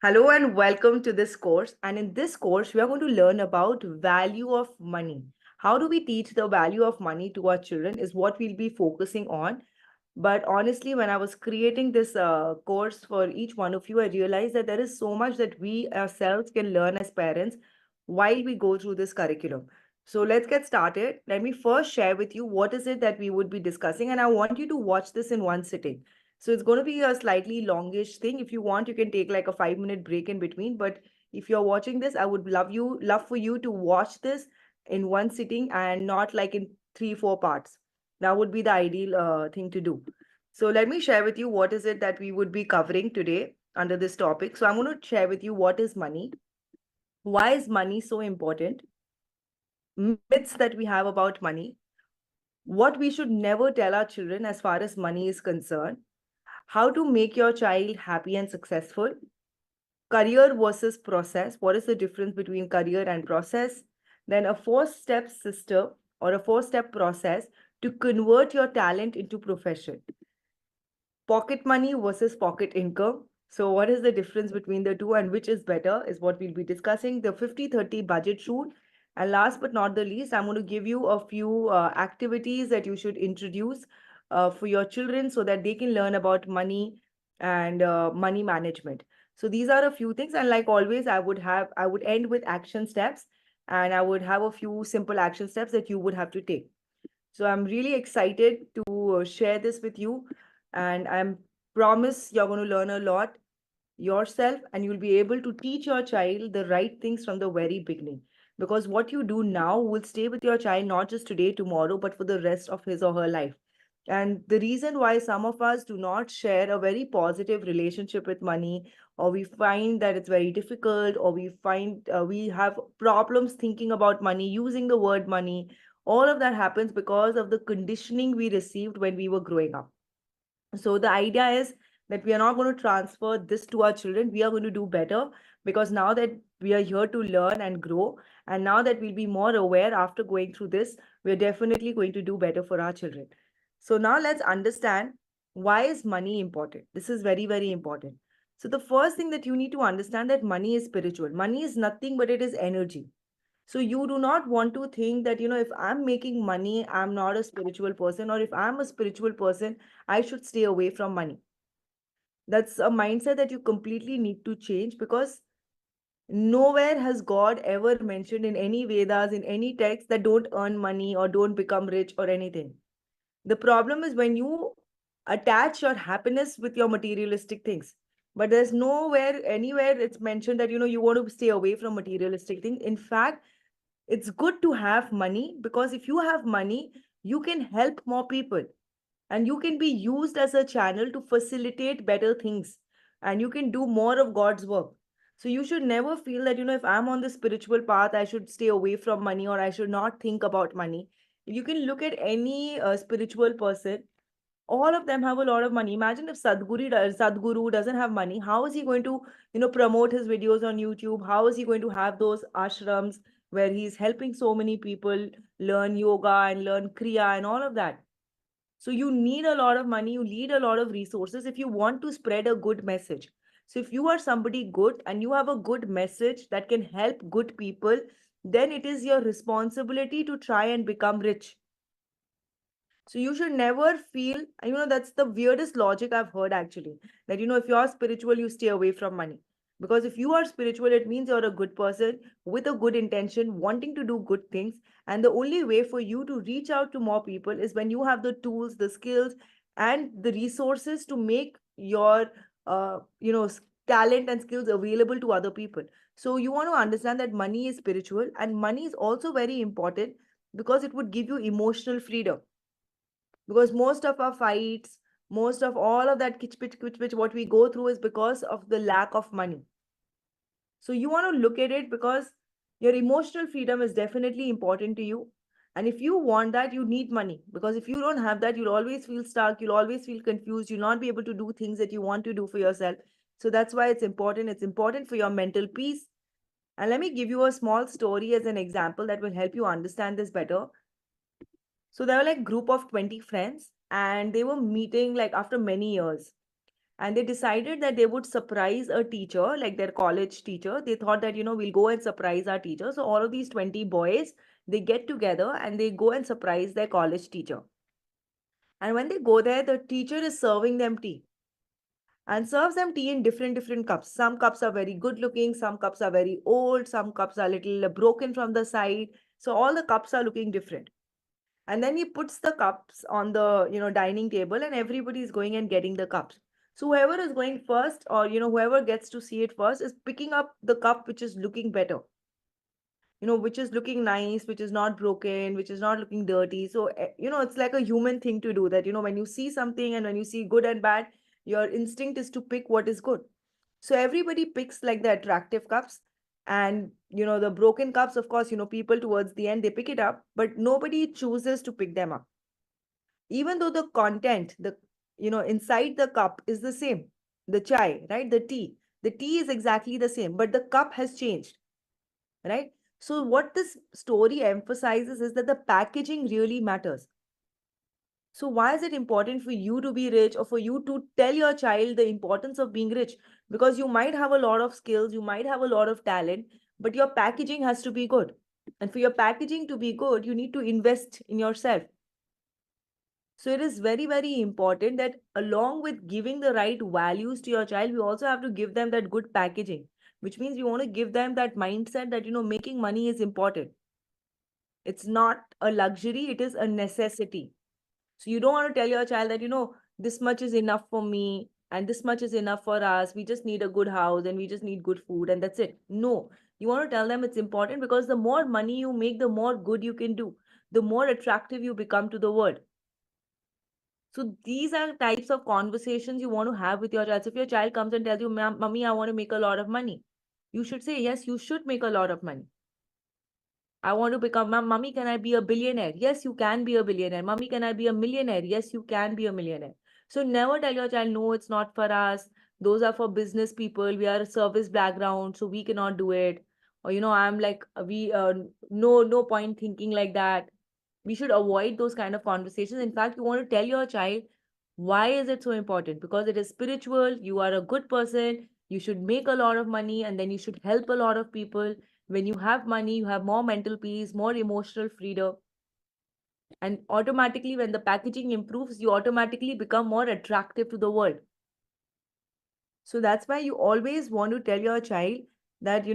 Hello and welcome to this course. And in this course, we are going to learn about value of money. How do we teach the value of money to our children is what we'll be focusing on. But honestly, when I was creating this course for each one of you, I realized that there is so much that we ourselves can learn as parents while we go through this curriculum. So let's get started. Let me first share with you what is it that we would be discussing, and I want you to watch this in one sitting. So it's going to be a slightly longish thing. If you want, you can take like a 5 minute break in between. But if you're watching this, I would love for you to watch this in one sitting and not like in three, four parts. That would be the ideal thing to do. So let me share with you what is it that we would be covering today under this topic. So I'm going to share with you what is money, why is money so important, myths that we have about money, what we should never tell our children as far as money is concerned, how to make your child happy and successful, career versus process, what is the difference between career and process, then a four-step system or a four-step process to convert your talent into profession, pocket money versus pocket income. So what is the difference between the two and which is better is what we'll be discussing. The 50-30 budget rule. And last but not the least, I'm going to give you a few activities that you should introduce for your children so that they can learn about money and money management. So these are a few things. And like always, I would end with action steps, and I would have a few simple action steps that you would have to take. So I'm really excited to share this with you, and I'm promise you're going to learn a lot yourself, and you'll be able to teach your child the right things from the very beginning. Because what you do now will stay with your child not just today, tomorrow, but for the rest of his or her life. And the reason why some of us do not share a very positive relationship with money, or we find that it's very difficult, or we find we have problems thinking about money, using the word money, all of that happens because of the conditioning we received when we were growing up. So the idea is that we are not going to transfer this to our children. We are going to do better because now that we are here to learn and grow, and now that we'll be more aware after going through this, we're definitely going to do better for our children. So now let's understand, why is money important? This is very, very important. So the first thing that you need to understand, that money is spiritual. Money is nothing but it is energy. So you do not want to think that, if I'm making money, I'm not a spiritual person, or if I'm a spiritual person, I should stay away from money. That's a mindset that you completely need to change, because nowhere has God ever mentioned in any Vedas, in any text, that don't earn money or don't become rich or anything. The problem is when you attach your happiness with your materialistic things. But there's nowhere, anywhere it's mentioned that, you want to stay away from materialistic things. In fact, it's good to have money, because if you have money, you can help more people, and you can be used as a channel to facilitate better things, and you can do more of God's work. So you should never feel that, if I'm on the spiritual path, I should stay away from money, or I should not think about money. You can look at any spiritual person. All of them have a lot of money. Imagine if Sadhguru doesn't have money, how is he going to, promote his videos on YouTube? How is he going to have those ashrams where he's helping so many people learn yoga and learn kriya and all of that? So you need a lot of money, you need a lot of resources if you want to spread a good message. So if you are somebody good and you have a good message that can help good people, then it is your responsibility to try and become rich. So you should never feel, that's the weirdest logic I've heard actually. That, if you're spiritual, you stay away from money. Because if you are spiritual, it means you're a good person with a good intention, wanting to do good things. And the only way for you to reach out to more people is when you have the tools, the skills, and the resources to make your, talent and skills available to other people. So you want to understand that money is spiritual, and money is also very important because it would give you emotional freedom, because most of our fights, most of all of that kitch, what we go through is because of the lack of money. So you want to look at it because your emotional freedom is definitely important to you. And if you want that, you need money, because if you don't have that, you'll always feel stuck, you'll always feel confused, you'll not be able to do things that you want to do for yourself. So that's why it's important. It's important for your mental peace. And let me give you a small story as an example that will help you understand this better. So there were like group of 20 friends, and they were meeting like after many years. And they decided that they would surprise a teacher, like their college teacher. They thought that, we'll go and surprise our teacher. So all of these 20 boys, they get together and they go and surprise their college teacher. And when they go there, the teacher is serving them tea and serves them tea in different cups. Some cups are very good looking, some cups are very old, some cups are little broken from the side. So all the cups are looking different. And then he puts the cups on the dining table, and everybody is going and getting the cups. So whoever is going first, or whoever gets to see it first, is picking up the cup which is looking better, which is looking nice, which is not broken, which is not looking dirty. So it's like a human thing to do that. When you see something and when you see good and bad, your instinct is to pick what is good. So everybody picks like the attractive cups, and the broken cups, of course, people towards the end they pick it up, but nobody chooses to pick them up, even though the content, the inside the cup is the same. The chai, right? The tea is exactly the same, but the cup has changed, right? So what this story emphasizes is that the packaging really matters. So why is it important for you to be rich, or for you to tell your child the importance of being rich? Because you might have a lot of skills, you might have a lot of talent, but your packaging has to be good. And for your packaging to be good, you need to invest in yourself. So it is very, very important that along with giving the right values to your child, we also have to give them that good packaging, which means we want to give them that mindset that, making money is important. It's not a luxury, it is a necessity. So you don't want to tell your child that, this much is enough for me and this much is enough for us. We just need a good house and we just need good food and that's it. No, you want to tell them it's important, because the more money you make, the more good you can do, the more attractive you become to the world. So these are types of conversations you want to have with your child. So if your child comes and tells you, Mommy, I want to make a lot of money, you should say, yes, you should make a lot of money. I want to become, Mommy, can I be a billionaire? Yes, you can be a billionaire. Mommy, can I be a millionaire? Yes, you can be a millionaire. So never tell your child, no, it's not for us. Those are for business people. We are a service background, so we cannot do it. Or, I'm like, no point thinking like that. We should avoid those kind of conversations. In fact, you want to tell your child, why is it so important? Because it is spiritual. You are a good person. You should make a lot of money, and then you should help a lot of people. When you have money, you have more mental peace, more emotional freedom. And automatically, when the packaging improves, you automatically become more attractive to the world. So that's why you always want to tell your child that,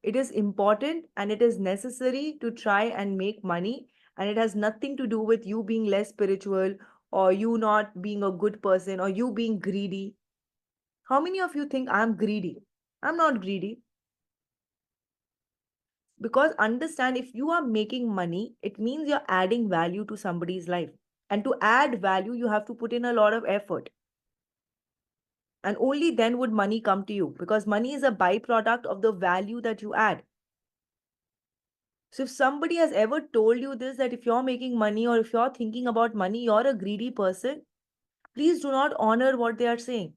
it is important and it is necessary to try and make money. And it has nothing to do with you being less spiritual, or you not being a good person, or you being greedy. How many of you think I'm greedy? I'm not greedy. Because understand, if you are making money, it means you're adding value to somebody's life. And to add value, you have to put in a lot of effort. And only then would money come to you, because money is a byproduct of the value that you add. So if somebody has ever told you this, that if you're making money or if you're thinking about money, you're a greedy person, please do not honor what they are saying.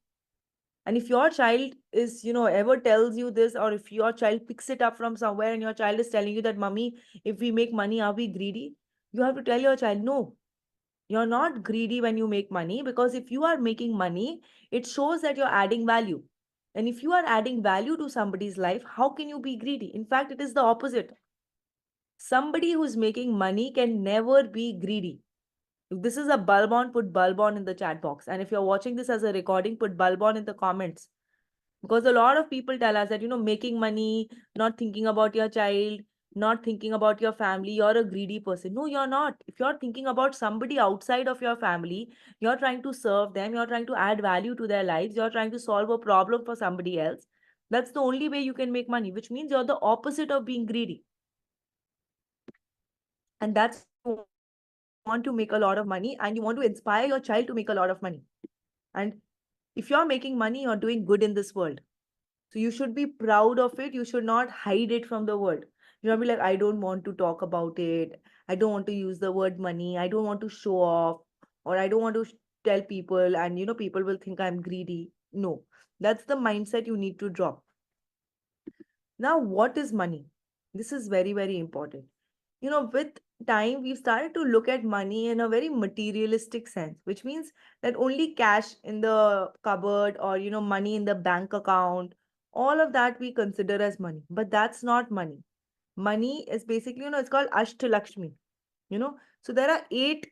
And if your child is, ever tells you this, or if your child picks it up from somewhere and your child is telling you that, Mommy, if we make money, are we greedy? You have to tell your child, no, you're not greedy when you make money, because if you are making money, it shows that you're adding value. And if you are adding value to somebody's life, how can you be greedy? In fact, it is the opposite. Somebody who's making money can never be greedy. If this is a bulb on, put bulb on in the chat box. And if you're watching this as a recording, put bulb on in the comments. Because a lot of people tell us that, making money, not thinking about your child, not thinking about your family, you're a greedy person. No, you're not. If you're thinking about somebody outside of your family, you're trying to serve them, you're trying to add value to their lives, you're trying to solve a problem for somebody else. That's the only way you can make money, which means you're the opposite of being greedy. And that's, you want to make a lot of money and you want to inspire your child to make a lot of money. And if you're making money, you're doing good in this world. So you should be proud of it. You should not hide it from the world. You know, be like, I don't want to talk about it. I don't want to use the word money. I don't want to show off, or I don't want to tell people, and people will think I'm greedy. No, that's the mindset you need to drop. Now, what is money? This is very, very important. With time, we've started to look at money in a very materialistic sense, which means that only cash in the cupboard or, money in the bank account, all of that we consider as money. But that's not money. Money is basically, it's called Ashtalakshmi, So there are 8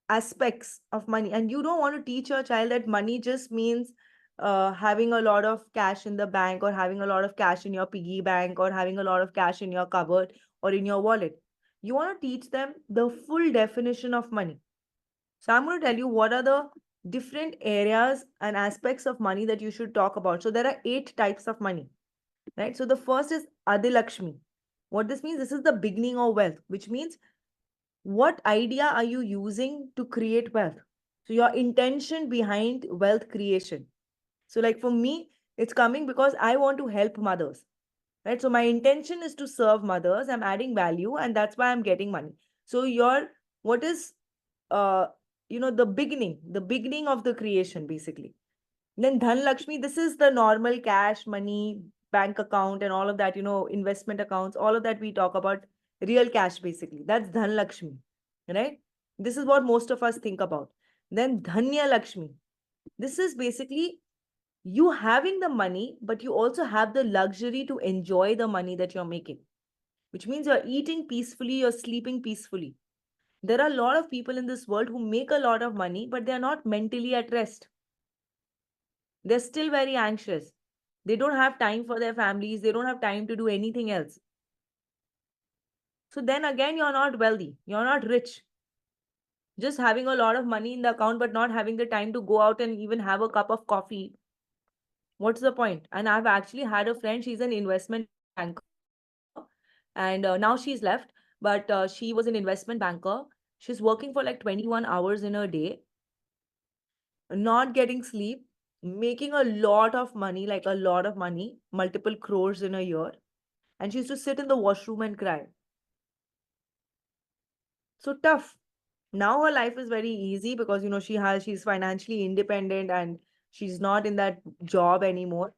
aspects of money, and you don't want to teach your child that money just means having a lot of cash in the bank, or having a lot of cash in your piggy bank, or having a lot of cash in your cupboard or in your wallet. You want to teach them the full definition of money. So I'm going to tell you what are the different areas and aspects of money that you should talk about. So there are 8 types of money, right? So the first is Adilakshmi. What this means, this is the beginning of wealth, which means what idea are you using to create wealth? So your intention behind wealth creation. So like for me, it's coming because I want to help mothers, right? So my intention is to serve mothers. I'm adding value, and that's why I'm getting money. So what is uh the beginning of the creation basically. Then Dhan Lakshmi, this is the normal cash, money, bank account, and all of that, investment accounts, all of that we talk about, real cash basically. That's Dhan Lakshmi, right? This is what most of us think about. Then Dhanya Lakshmi. This is basically you having the money, but you also have the luxury to enjoy the money that you're making, which means you're eating peacefully, you're sleeping peacefully. There are a lot of people in this world who make a lot of money, but they're not mentally at rest. They're still very anxious. They don't have time for their families. They don't have time to do anything else. So then again, you're not wealthy. You're not rich. Just having a lot of money in the account, but not having the time to go out and even have a cup of coffee. What's the point? And I've actually had a friend, she's an investment banker, and now she's left, but she was an investment banker. She's working for like 21 hours in a day, not getting sleep, making a lot of money, like a lot of money, multiple crores in a year. And she used to sit in the washroom and cry. So tough. Now her life is very easy because she's financially independent and she's not in that job anymore.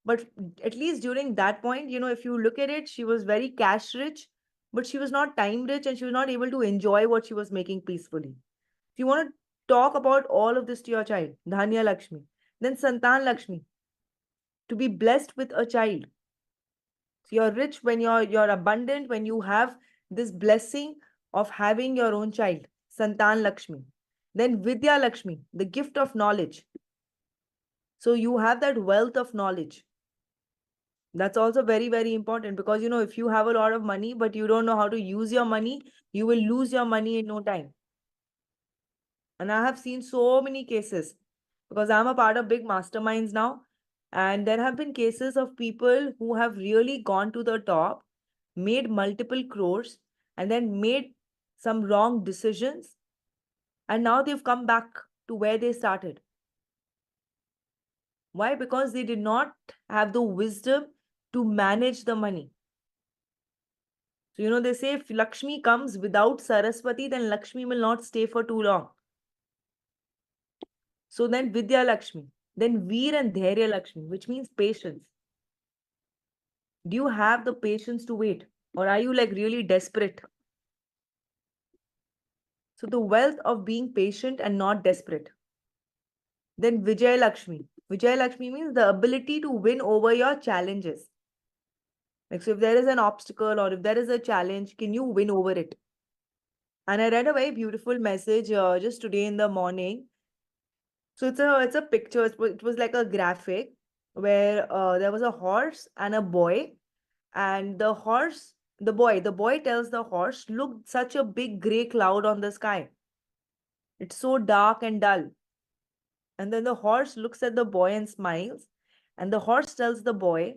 But at least during that point, if you look at it, she was very cash rich, but she was not time rich, and she was not able to enjoy what she was making peacefully. If you want to talk about all of this to your child, Dhanya Lakshmi, then Santan Lakshmi, to be blessed with a child. So you're rich when you're abundant, when you have this blessing of having your own child, Santan Lakshmi. Then Vidya Lakshmi, the gift of knowledge. So you have that wealth of knowledge. That's also very, very important because if you have a lot of money, but you don't know how to use your money, you will lose your money in no time. And I have seen so many cases because I'm a part of big masterminds now. And there have been cases of people who have really gone to the top, made multiple crores, and then made some wrong decisions. And now they've come back to where they started. Why? Because they did not have the wisdom to manage the money. So, they say if Lakshmi comes without Saraswati, then Lakshmi will not stay for too long. So then Vidya Lakshmi, then Veer and Dhairya Lakshmi, which means patience. Do you have the patience to wait? Or are you like really desperate? So the wealth of being patient and not desperate. Then Vijay Lakshmi. Vijay Lakshmi means the ability to win over your challenges. Like, so if there is an obstacle or if there is a challenge, can you win over it? And I read a very beautiful message just today in the morning. So it's a picture. It was like a graphic where there was a horse and a boy, and the boy tells the horse, "Look, such a big gray cloud on the sky. It's so dark and dull." And then the horse looks at the boy and smiles, and the horse tells the boy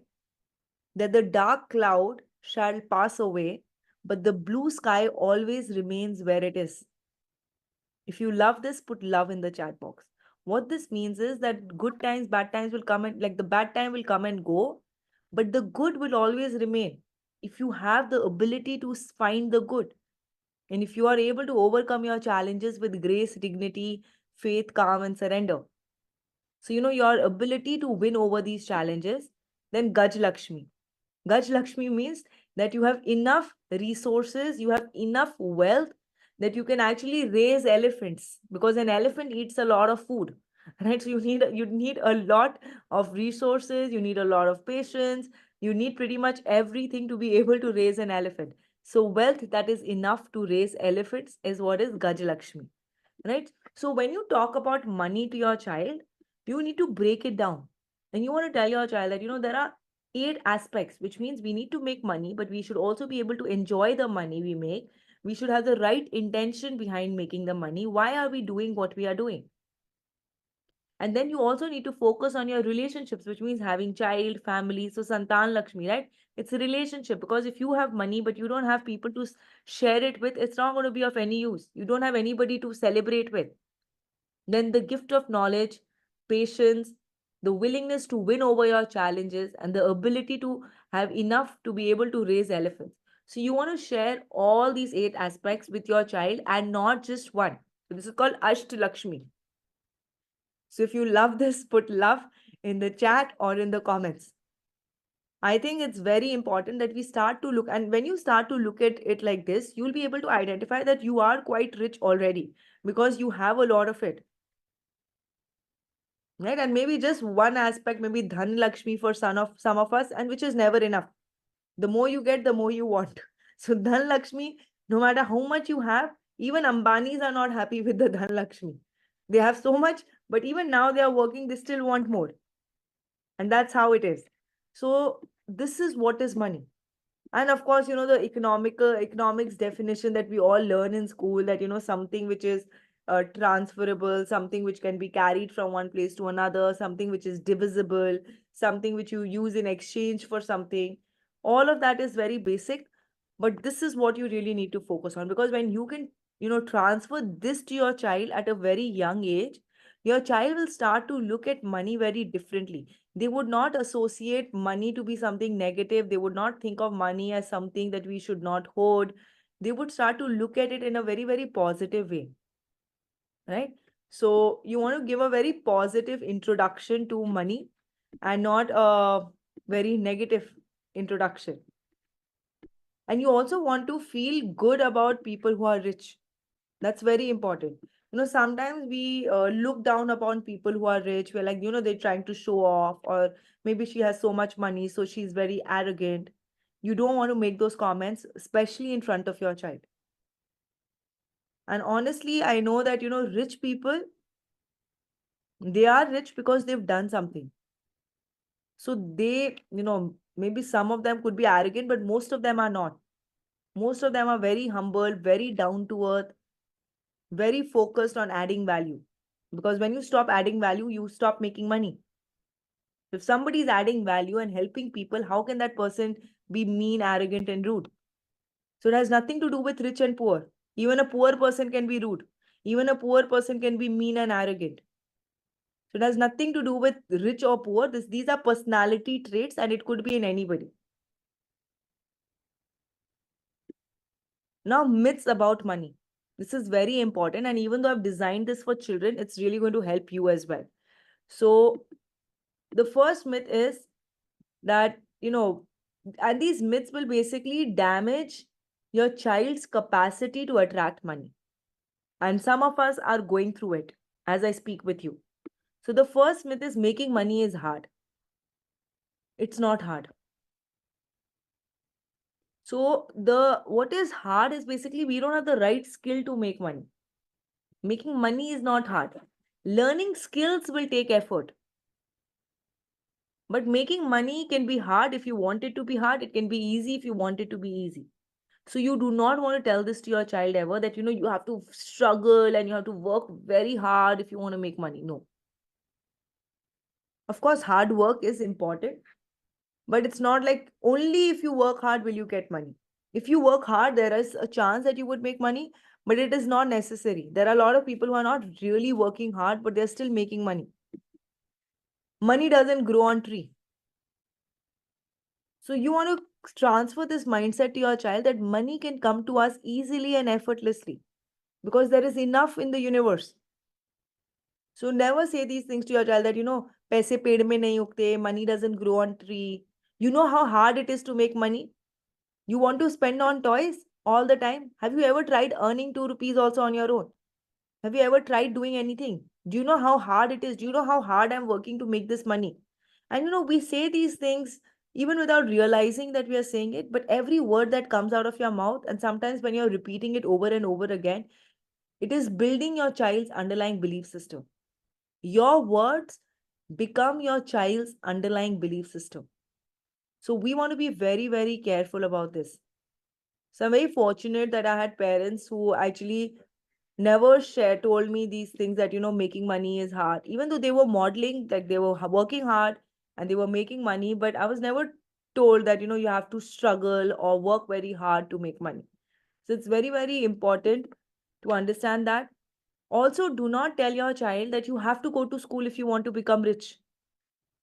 that the dark cloud shall pass away, but the blue sky always remains where it is. If you love this, put love in the chat box. What this means is that good times, bad times will come and like the bad time will come and go, but the good will always remain. If you have the ability to find the good, and if you are able to overcome your challenges with grace, dignity, faith, calm, and surrender. So, your ability to win over these challenges, then Gaj Lakshmi. Gaj Lakshmi means that you have enough resources, you have enough wealth that you can actually raise elephants, because an elephant eats a lot of food, right? So you need a lot of resources, you need a lot of patience, you need pretty much everything to be able to raise an elephant. So wealth that is enough to raise elephants is what is Gajalakshmi, right? So when you talk about money to your child, you need to break it down. And you want to tell your child that, there are 8 aspects, which means we need to make money, but we should also be able to enjoy the money we make. We should have the right intention behind making the money. Why are we doing what we are doing? And then you also need to focus on your relationships, which means having child, family. So Santan Lakshmi, right? It's a relationship, because if you have money but you don't have people to share it with, it's not going to be of any use. You don't have anybody to celebrate with. Then the gift of knowledge, patience, the willingness to win over your challenges, and the ability to have enough to be able to raise elephants. So you want to share all these 8 aspects with your child and not just one. So this is called Ashtalakshmi. So if you love this, put love in the chat or in the comments. I think it's very important that we start to look, and when you start to look at it like this, you'll be able to identify that you are quite rich already because you have a lot of it. Right? And maybe just one aspect, maybe Dhan Lakshmi for some of us, and which is never enough. The more you get, the more you want. So Dhan Lakshmi, no matter how much you have, even Ambanis are not happy with the Dhan Lakshmi. They have so much, but even now they are working, they still want more. And that's how it is. So this is what is money. And of course, the economics definition that we all learn in school, that something which is transferable, something which can be carried from one place to another, something which is divisible, something which you use in exchange for something. All of that is very basic, but this is what you really need to focus on, because when you can transfer this to your child at a very young age, your child will start to look at money very differently. They would not associate money to be something negative. They would not think of money as something that we should not hoard. They would start to look at it in a very, very positive way, right? So you want to give a very positive introduction to money and not a very negative introduction. And you also want to feel good about people who are rich. That's very important. Sometimes we look down upon people who are rich. We're like, they're trying to show off, or maybe she has so much money, so she's very arrogant. You don't want to make those comments, especially in front of your child. And honestly, I know that, rich people, they are rich because they've done something. So they, maybe some of them could be arrogant, but most of them are not. Most of them are very humble, very down to earth, very focused on adding value. Because when you stop adding value, you stop making money. If somebody is adding value and helping people, how can that person be mean, arrogant, and rude? So it has nothing to do with rich and poor. Even a poor person can be rude. Even a poor person can be mean and arrogant. So it has nothing to do with rich or poor. These are personality traits, and it could be in anybody. Now, myths about money. This is very important. And even though I've designed this for children, it's really going to help you as well. So the first myth is that, and these myths will basically damage your child's capacity to attract money. And some of us are going through it as I speak with you. So the first myth is making money is hard. It's not hard. So what is hard is basically we don't have the right skill to make money. Making money is not hard. Learning skills will take effort. But making money can be hard if you want it to be hard. It can be easy if you want it to be easy. So you do not want to tell this to your child ever, that, you have to struggle and you have to work very hard if you want to make money. No. Of course, hard work is important, but it's not like only if you work hard will you get money. If you work hard, there is a chance that you would make money, but it is not necessary. There are a lot of people who are not really working hard, but they're still making money. Money doesn't grow on tree. So you want to transfer this mindset to your child that money can come to us easily and effortlessly because there is enough in the universe. So never say these things to your child that, paise ped mein nahi ugte, money doesn't grow on tree. You know how hard it is to make money? You want to spend on toys all the time? Have you ever tried earning 2 rupees also on your own? Have you ever tried doing anything? Do you know how hard it is? Do you know how hard I'm working to make this money? And we say these things even without realizing that we are saying it, but every word that comes out of your mouth, and sometimes when you're repeating it over and over again, it is building your child's underlying belief system. Your words become your child's underlying belief system. So we want to be very, very careful about this. So I'm very fortunate that I had parents who actually never told me these things that making money is hard, even though they were modeling like they were working hard and they were making money, but I was never told that you have to struggle or work very hard to make money. So it's very, very important to understand that. Also, do not tell your child that you have to go to school if you want to become rich,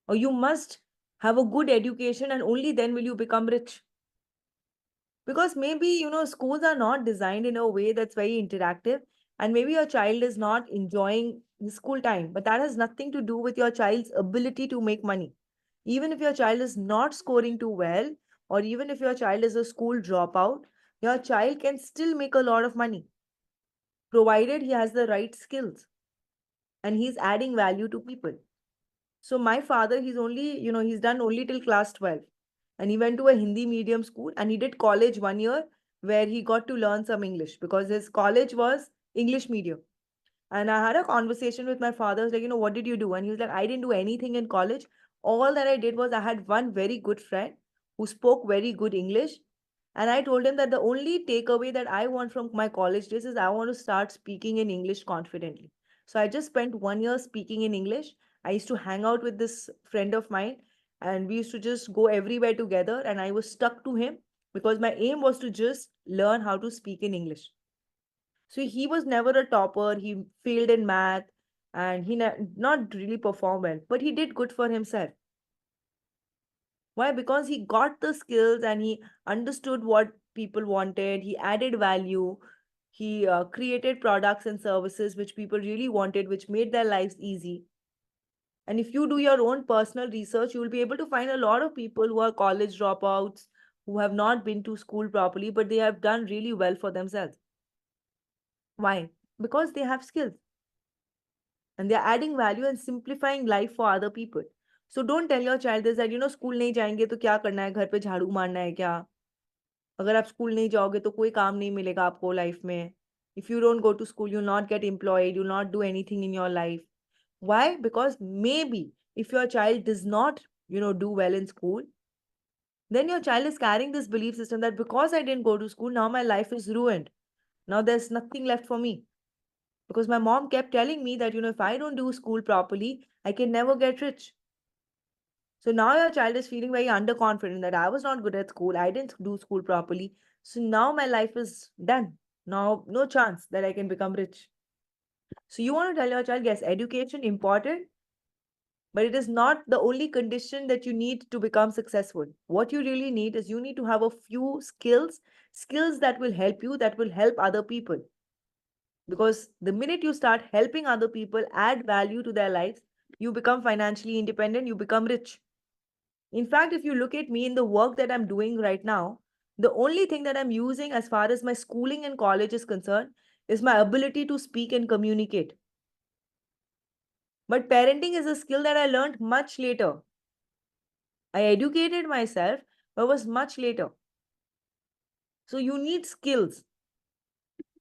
or you must have a good education and only then will you become rich. Because maybe schools are not designed in a way that's very interactive, and maybe your child is not enjoying the school time, but that has nothing to do with your child's ability to make money. Even if your child is not scoring too well, or even if your child is a school dropout, your child can still make a lot of money provided he has the right skills and he's adding value to people. So my father, he's only, he's done only till class 12. And he went to a Hindi medium school and he did college 1 year where he got to learn some English because his college was English medium. And I had a conversation with my father. I was like, what did you do? And he was like, I didn't do anything in college. All that I did was I had one very good friend who spoke very good English. And I told him that the only takeaway that I want from my college days is I want to start speaking in English confidently. So I just spent 1 year speaking in English. I used to hang out with this friend of mine and we used to just go everywhere together. And I was stuck to him because my aim was to just learn how to speak in English. So he was never a topper. He failed in math and he not really performed well, but he did good for himself. Why? Because he got the skills and he understood what people wanted. He added value. He created products and services which people really wanted, which made their lives easy. And if you do your own personal research, you will be able to find a lot of people who are college dropouts, who have not been to school properly, but they have done really well for themselves. Why? Because they have skills and they're adding value and simplifying life for other people. So don't tell your child this that school नहीं जाएंगे तो क्या करना है, घर पे झाड़ू मारना है क्या? अगर आप स्कूल नहीं जाओगे तो कोई काम नहीं मिलेगा आपको लाइफ में. If you don't go to school, you'll not get employed, you'll not do anything in your life. Why? Because maybe if your child does not, do well in school, then your child is carrying this belief system that because I didn't go to school, now my life is ruined. Now there's nothing left for me. Because my mom kept telling me that, if I don't do school properly, I can never get rich. So now your child is feeling very underconfident that I was not good at school, I didn't do school properly. So now my life is done. Now, no chance that I can become rich. So you want to tell your child, yes, education important, but it is not the only condition that you need to become successful. What you really need is you need to have a few skills that will help you, that will help other people. Because the minute you start helping other people add value to their lives, you become financially independent, you become rich. In fact, if you look at me in the work that I'm doing right now, the only thing that I'm using as far as my schooling and college is concerned is my ability to speak and communicate. But parenting is a skill that I learned much later. I educated myself, but it was much later. So you need skills.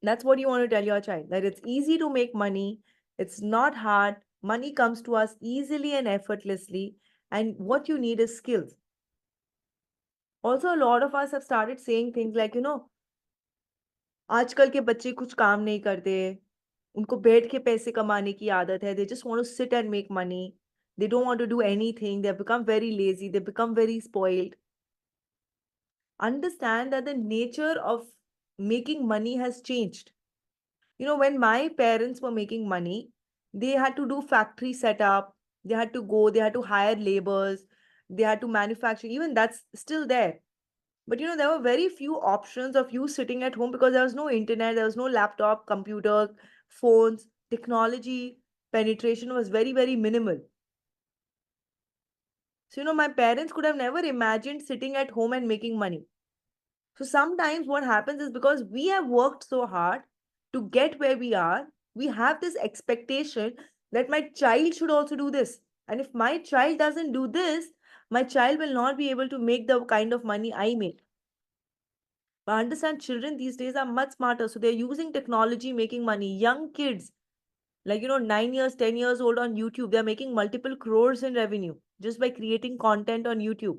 That's what you want to tell your child, that it's easy to make money. It's not hard. Money comes to us easily and effortlessly. And what you need is skills. Also, a lot of us have started saying things like, आजकल के बच्चे कुछ काम नहीं करते. उनको बैठ के पैसे कमाने की आदत है. They just want to sit and make money. They don't want to do anything. They've become very lazy. They become very spoiled. Understand that the nature of making money has changed. When my parents were making money, they had to do factory setup, they had to go, they had to hire laborers, they had to manufacture. Even that's still there. But there were very few options of you sitting at home because there was no internet, there was no laptop, computer, phones, technology penetration was very, very minimal. So, my parents could have never imagined sitting at home and making money. So sometimes what happens is because we have worked so hard to get where we are, we have this expectation that my child should also do this. And if my child doesn't do this, my child will not be able to make the kind of money I make. But understand, children these days are much smarter. So they're using technology, making money. Young kids, like, 9 years, 10 years old on YouTube, they're making multiple crores in revenue just by creating content on YouTube.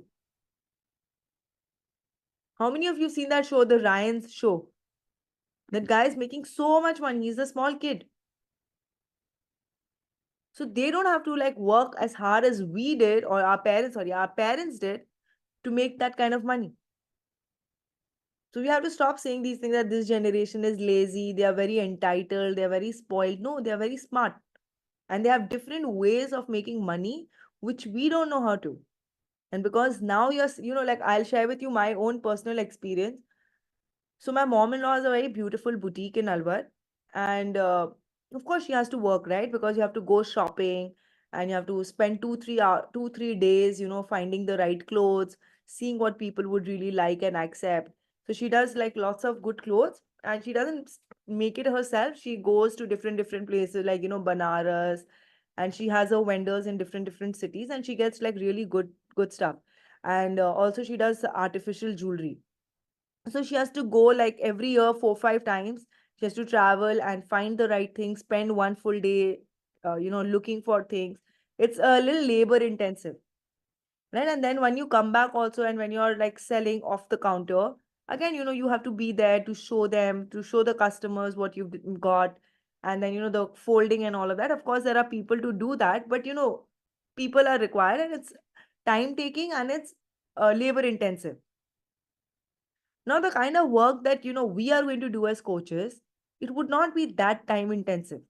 How many of you seen that show, the Ryan's show? That guy is making so much money. He's a small kid. So they don't have to like work as hard as we did, or our parents did to make that kind of money. So we have to stop saying these things that this generation is lazy, they are very entitled, they are very spoiled. No, they are very smart. And they have different ways of making money, which we don't know how to. And because now like I'll share with you my own personal experience. So my mom-in-law has a very beautiful boutique in Alwar, and of course she has to work, right? Because you have to go shopping and you have to spend 2 3 days, finding the right clothes, seeing what people would really like and accept. So she does like lots of good clothes, and she doesn't make it herself. She goes to different places like Banaras, and she has her vendors in different cities, and she gets like really good stuff. And also she does artificial jewelry, so she has to go like every year 4 5 times. She has to travel and find the right thing, spend one full day looking for things. It's a little labor intensive, right? And then when you come back also, and when you're like selling off the counter, again, you have to be there to show them, to show the customers what you've got. And then the folding and all of that. Of course there are people to do that, but people are required, and it's time taking, and it's labor intensive. Now, the kind of work that we are going to do as coaches, it would not be that time intensive.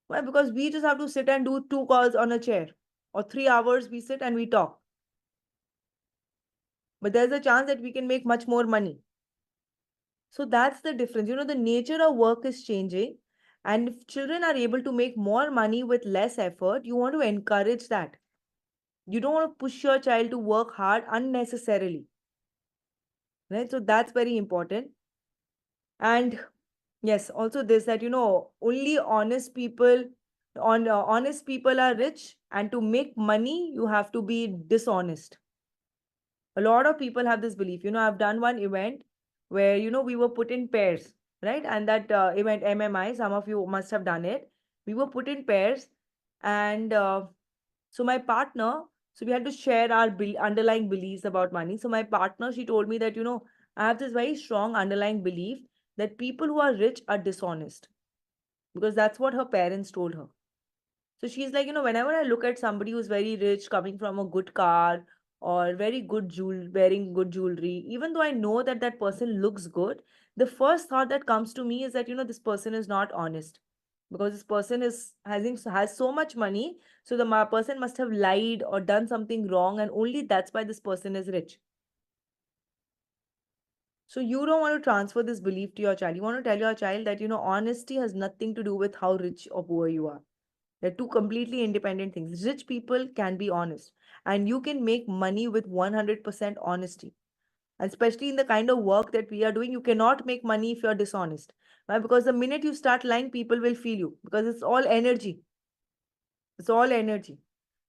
Why? Because we just have to sit and do 2 calls on a chair, or 3 hours we sit and we talk. But there's a chance that we can make much more money. So that's the difference. The nature of work is changing. And if children are able to make more money with less effort, you want to encourage that. You don't want to push your child to work hard unnecessarily. Right? So that's very important. And yes, also this, that only honest people are rich, and to make money you have to be dishonest. A lot of people have this belief. I've done one event where we were put in pairs, right? And that event MMI, some of you must have done it. We were put in pairs, and so my partner, so we had to share our underlying beliefs about money. So my partner, she told me that I have this very strong underlying belief that people who are rich are dishonest, because that's what her parents told her. So she's like, whenever I look at somebody who's very rich, coming from a good car, or very good wearing good jewelry, even though I know that that person looks good, the first thought that comes to me is that, this person is not honest, because this person has so much money. So the person must have lied or done something wrong, and only that's why this person is rich. So you don't want to transfer this belief to your child. You want to tell your child that, honesty has nothing to do with how rich or poor you are. They're two completely independent things. Rich people can be honest, and you can make money with 100% honesty. And especially in the kind of work that we are doing, you cannot make money if you're dishonest. Why? Because the minute you start lying, people will feel you, because it's all energy. It's all energy.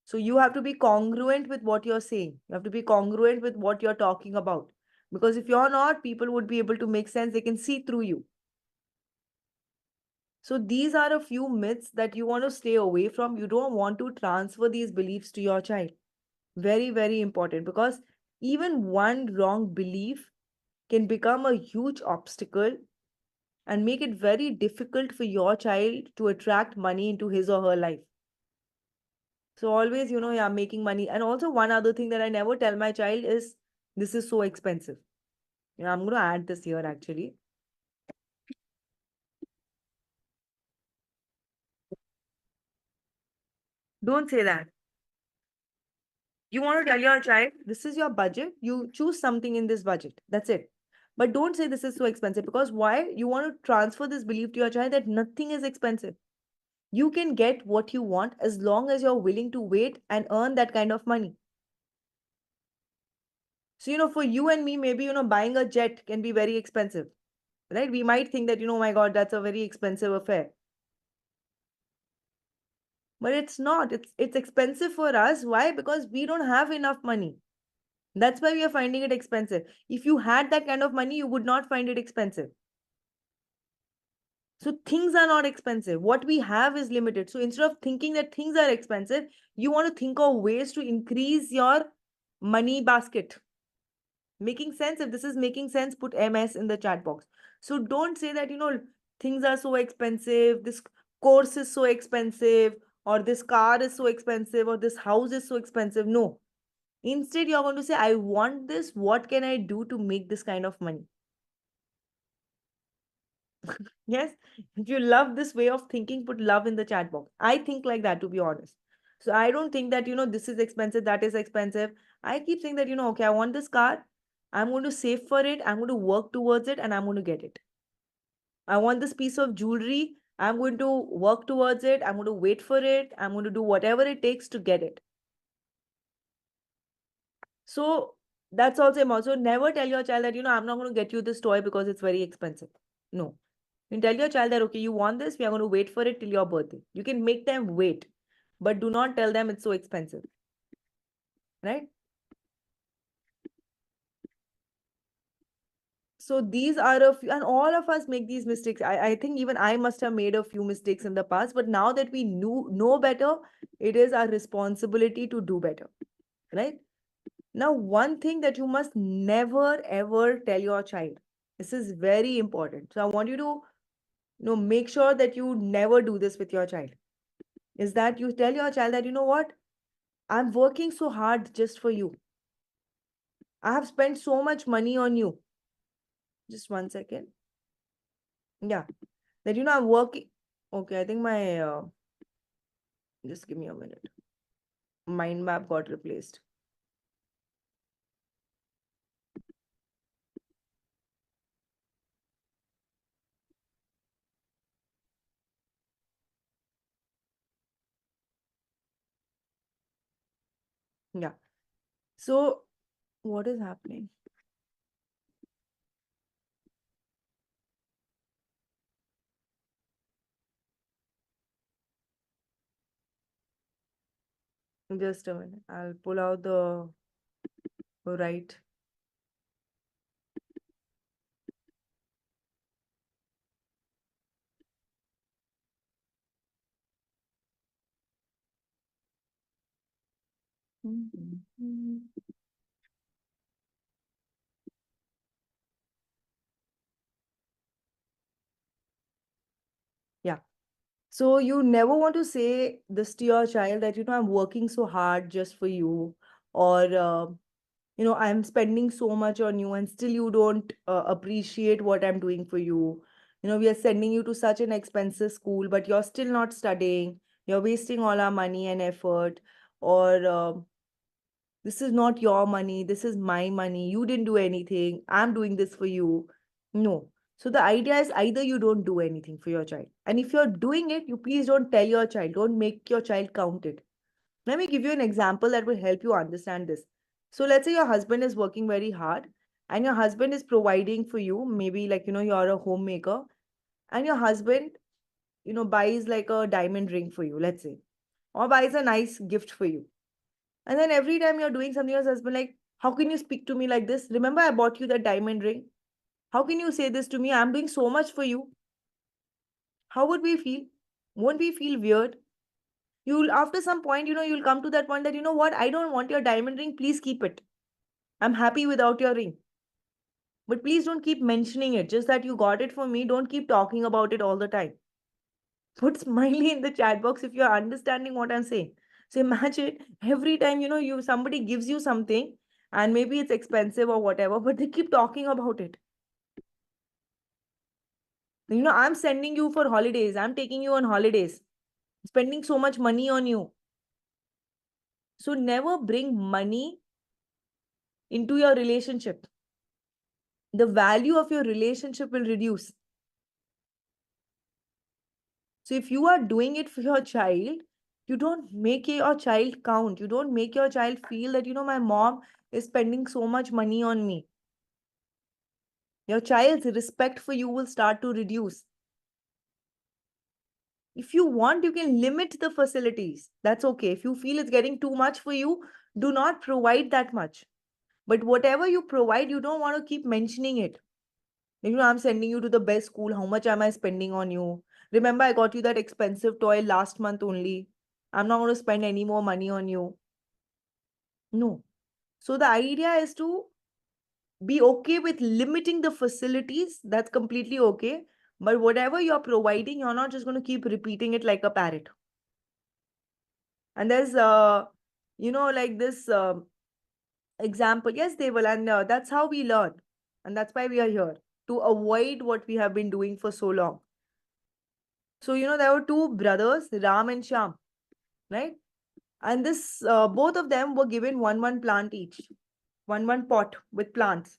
So you have to be congruent with what you're saying. You have to be congruent with what you're talking about. Because if you're not, people would be able to make sense. They can see through you. So these are a few myths that you want to stay away from. You don't want to transfer these beliefs to your child. Very, very important, because even one wrong belief can become a huge obstacle and make it very difficult for your child to attract money into his or her life. So always, yeah, making money. And also one other thing that I never tell my child is, this is so expensive. I'm going to add this here actually. Don't say that. You want to tell your child, this is your budget. You choose something in this budget. That's it. But don't say this is so expensive, because why? You want to transfer this belief to your child that nothing is expensive. You can get what you want as long as you're willing to wait and earn that kind of money. So, for you and me, maybe, buying a jet can be very expensive, right? We might think that, oh my God, that's a very expensive affair. But it's not. It's expensive for us. Why? Because we don't have enough money. That's why we are finding it expensive. If you had that kind of money, you would not find it expensive. So things are not expensive. What we have is limited. So instead of thinking that things are expensive, you want to think of ways to increase your money basket. Making sense? If this is making sense, put MS in the chat box. So don't say that, things are so expensive, this course is so expensive, or this car is so expensive, or this house is so expensive. No. Instead, you're going to say, I want this. What can I do to make this kind of money? Yes. If you love this way of thinking, put love in the chat box. I think like that, to be honest. So I don't think that, this is expensive, that is expensive. I keep saying that, okay, I want this car. I'm going to save for it. I'm going to work towards it and I'm going to get it. I want this piece of jewelry. I'm going to work towards it. I'm going to wait for it. I'm going to do whatever it takes to get it. So that's also important. So never tell your child that, I'm not going to get you this toy because it's very expensive. No. You tell your child that, okay, you want this, we are going to wait for it till your birthday. You can make them wait, but do not tell them it's so expensive. Right? So these are a few, and all of us make these mistakes. I think even I must have made a few mistakes in the past, but now that we know better, it is our responsibility to do better. Right? Now, one thing that you must never ever tell your child. This is very important. So I want you to make sure that you never do this with your child. Is that you tell your child that, what? I'm working so hard just for you. I have spent so much money on you. Just 1 second. Yeah. That, I'm working. Okay, I think my, just give me a minute. Mind map got replaced. Yeah. So, what is happening? Just a minute. I'll pull out the right. Yeah. So you never want to say this to your child that, I'm working so hard just for you, or, I'm spending so much on you and still you don't appreciate what I'm doing for you. We are sending you to such an expensive school, but you're still not studying. You're wasting all our money and effort, or this is not your money. This is my money. You didn't do anything. I'm doing this for you. No. So the idea is either you don't do anything for your child. And if you're doing it, you please don't tell your child. Don't make your child count it. Let me give you an example that will help you understand this. So let's say your husband is working very hard and your husband is providing for you, maybe like, you're a homemaker and your husband, buys like a diamond ring for you, let's say, or buys a nice gift for you. And then every time you're doing something, your husband like, how can you speak to me like this? Remember, I bought you that diamond ring. How can you say this to me? I'm doing so much for you. How would we feel? Won't we feel weird? You'll, after some point, you'll come to that point that, what? I don't want your diamond ring. Please keep it. I'm happy without your ring. But please don't keep mentioning it. Just that you got it for me. Don't keep talking about it all the time. Put smiley in the chat box if you're understanding what I'm saying. So imagine every time, you somebody gives you something and maybe it's expensive or whatever, but they keep talking about it. I'm sending you for holidays. I'm taking you on holidays, spending so much money on you. So never bring money into your relationship. The value of your relationship will reduce. So if you are doing it for your child, You don't make your child count. You don't make your child feel that, my mom is spending so much money on me. Your child's respect for you will start to reduce. If you want, you can limit the facilities. That's okay. If you feel it's getting too much for you, do not provide that much. But whatever you provide, you don't want to keep mentioning it. I'm sending you to the best school. How much am I spending on you? Remember, I got you that expensive toy last month only. I'm not going to spend any more money on you. No. So the idea is to be okay with limiting the facilities. That's completely okay. But whatever you're providing, you're not just going to keep repeating it like a parrot. And there's, like this example. Yes, they will. And that's how we learn. And that's why we are here to avoid what we have been doing for so long. So, there were two brothers, Ram and Shyam, right? And this, both of them were given one plant each, one pot with plants.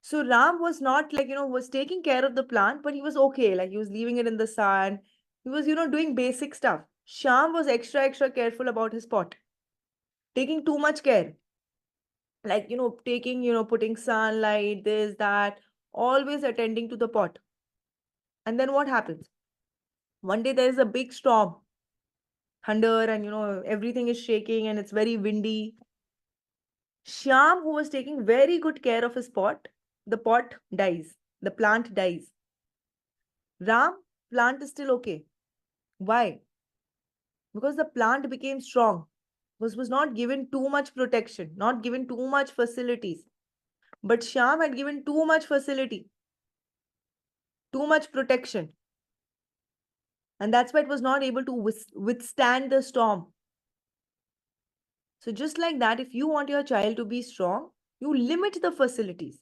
So Ram was not like, was taking care of the plant, but he was okay. Like he was leaving it in the sun. He was, doing basic stuff. Shyam was extra careful about his pot, taking too much care. Like, taking, putting sunlight, this, that, always attending to the pot. And then what happens? One day there is a big storm, thunder, and, everything is shaking and it's very windy. Shyam, who was taking very good care of his pot, the pot dies. The plant dies. Ram, plant is still okay. Why? Because the plant became strong, was not given too much protection, not given too much facilities. But Shyam had given too much facility, too much protection. And that's why it was not able to withstand the storm. So just like that, if you want your child to be strong, you limit the facilities.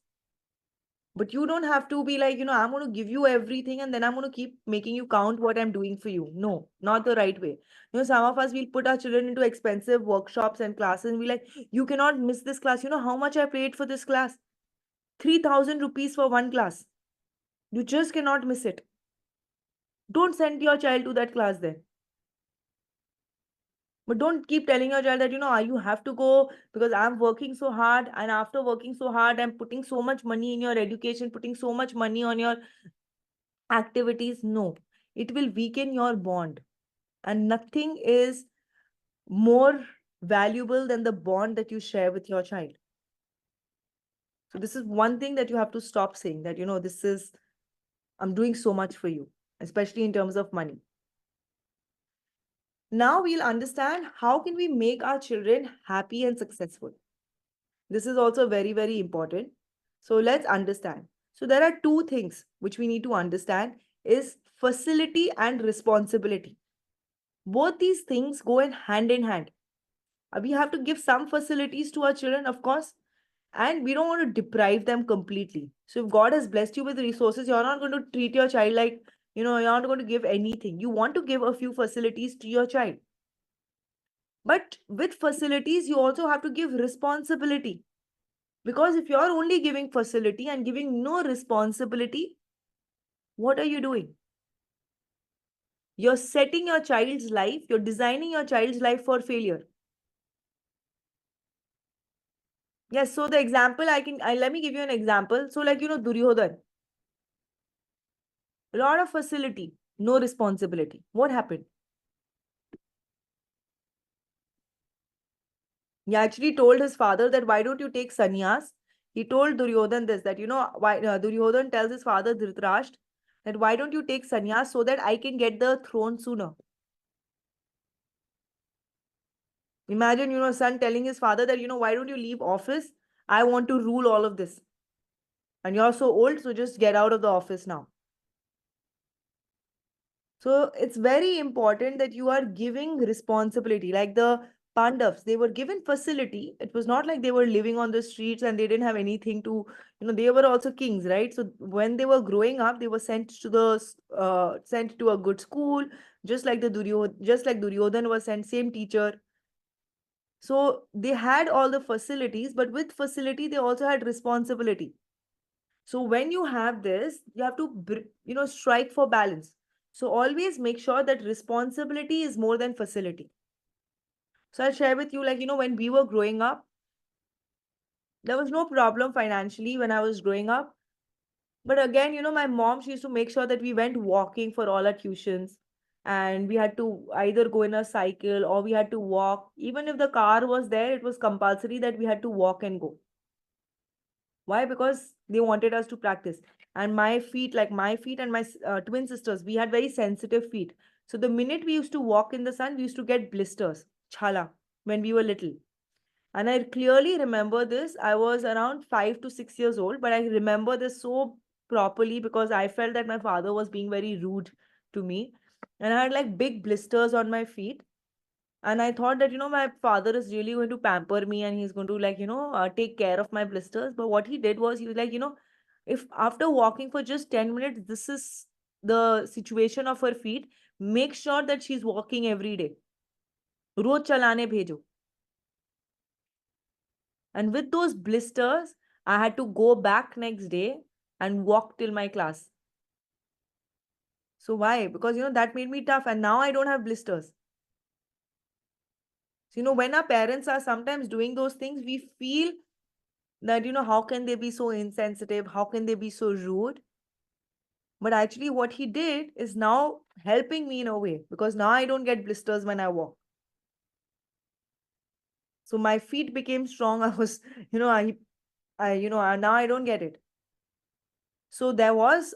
But you don't have to be like, I'm going to give you everything and then I'm going to keep making you count what I'm doing for you. No, not the right way. Some of us will put our children into expensive workshops and classes and be like, you cannot miss this class. You know how much I paid for this class? 3,000 rupees for one class. You just cannot miss it. Don't send your child to that class then. But don't keep telling your child that, you have to go because I'm working so hard. And after working so hard, I'm putting so much money in your education, putting so much money on your activities. No, it will weaken your bond. And nothing is more valuable than the bond that you share with your child. So this is one thing that you have to stop saying that, this is, I'm doing so much for you, especially in terms of money. Now we'll understand how can we make our children happy and successful. This is also very important. So let's understand. So there are two things which we need to understand is facility and responsibility. Both these things go in hand. We have to give some facilities to our children, of course, and we don't want to deprive them completely. So if God has blessed you with resources, you're not going to treat your child like, you're not going to give anything. You want to give a few facilities to your child. But with facilities, you also have to give responsibility. Because if you're only giving facility and giving no responsibility, what are you doing? You're setting your child's life, you're designing your child's life for failure. Yes, so the example let me give you an example. So like, Duryodhan, a lot of facility, no responsibility. What happened? He actually told his father that why don't you take sannyas? He told Duryodhan this, that, why Duryodhan tells his father Dhritarashtra that why don't you take sannyas so that I can get the throne sooner. Imagine, son telling his father that, why don't you leave office? I want to rule all of this. And you're so old, so just get out of the office now. So it's very important that you are giving responsibility. Like the Pandavas, they were given facility. It was not like they were living on the streets and they didn't have anything to, they were also kings, right? So when they were growing up, they were sent to a good school, just like Duryodhan was sent, same teacher. So they had all the facilities, but with facility, they also had responsibility. So when you have this, you have to, strike for balance. So always make sure that responsibility is more than facility. So I'll share with you, like, when we were growing up, there was no problem financially when I was growing up. But again, my mom, she used to make sure that we went walking for all our tuitions. And we had to either go in a cycle or we had to walk. Even if the car was there, it was compulsory that we had to walk and go. Why? Because they wanted us to practice. And my feet, like my feet and my twin sisters, we had very sensitive feet. So the minute we used to walk in the sun, we used to get blisters, chala, when we were little. And I clearly remember this. I was around 5 to 6 years old, but I remember this so properly because I felt that my father was being very rude to me. And I had like big blisters on my feet. And I thought that, my father is really going to pamper me and he's going to, like, take care of my blisters. But what he did was, he was like, if after walking for just 10 minutes, this is the situation of her feet, make sure that she's walking every day. रोज चलाने भेजो. And with those blisters, I had to go back next day and walk till my class. So why? Because, that made me tough. And now I don't have blisters. So, when our parents are sometimes doing those things, we feel that, how can they be so insensitive? How can they be so rude? But actually, what he did is now helping me in a way because now I don't get blisters when I walk. So my feet became strong. I was, now I don't get it. So there was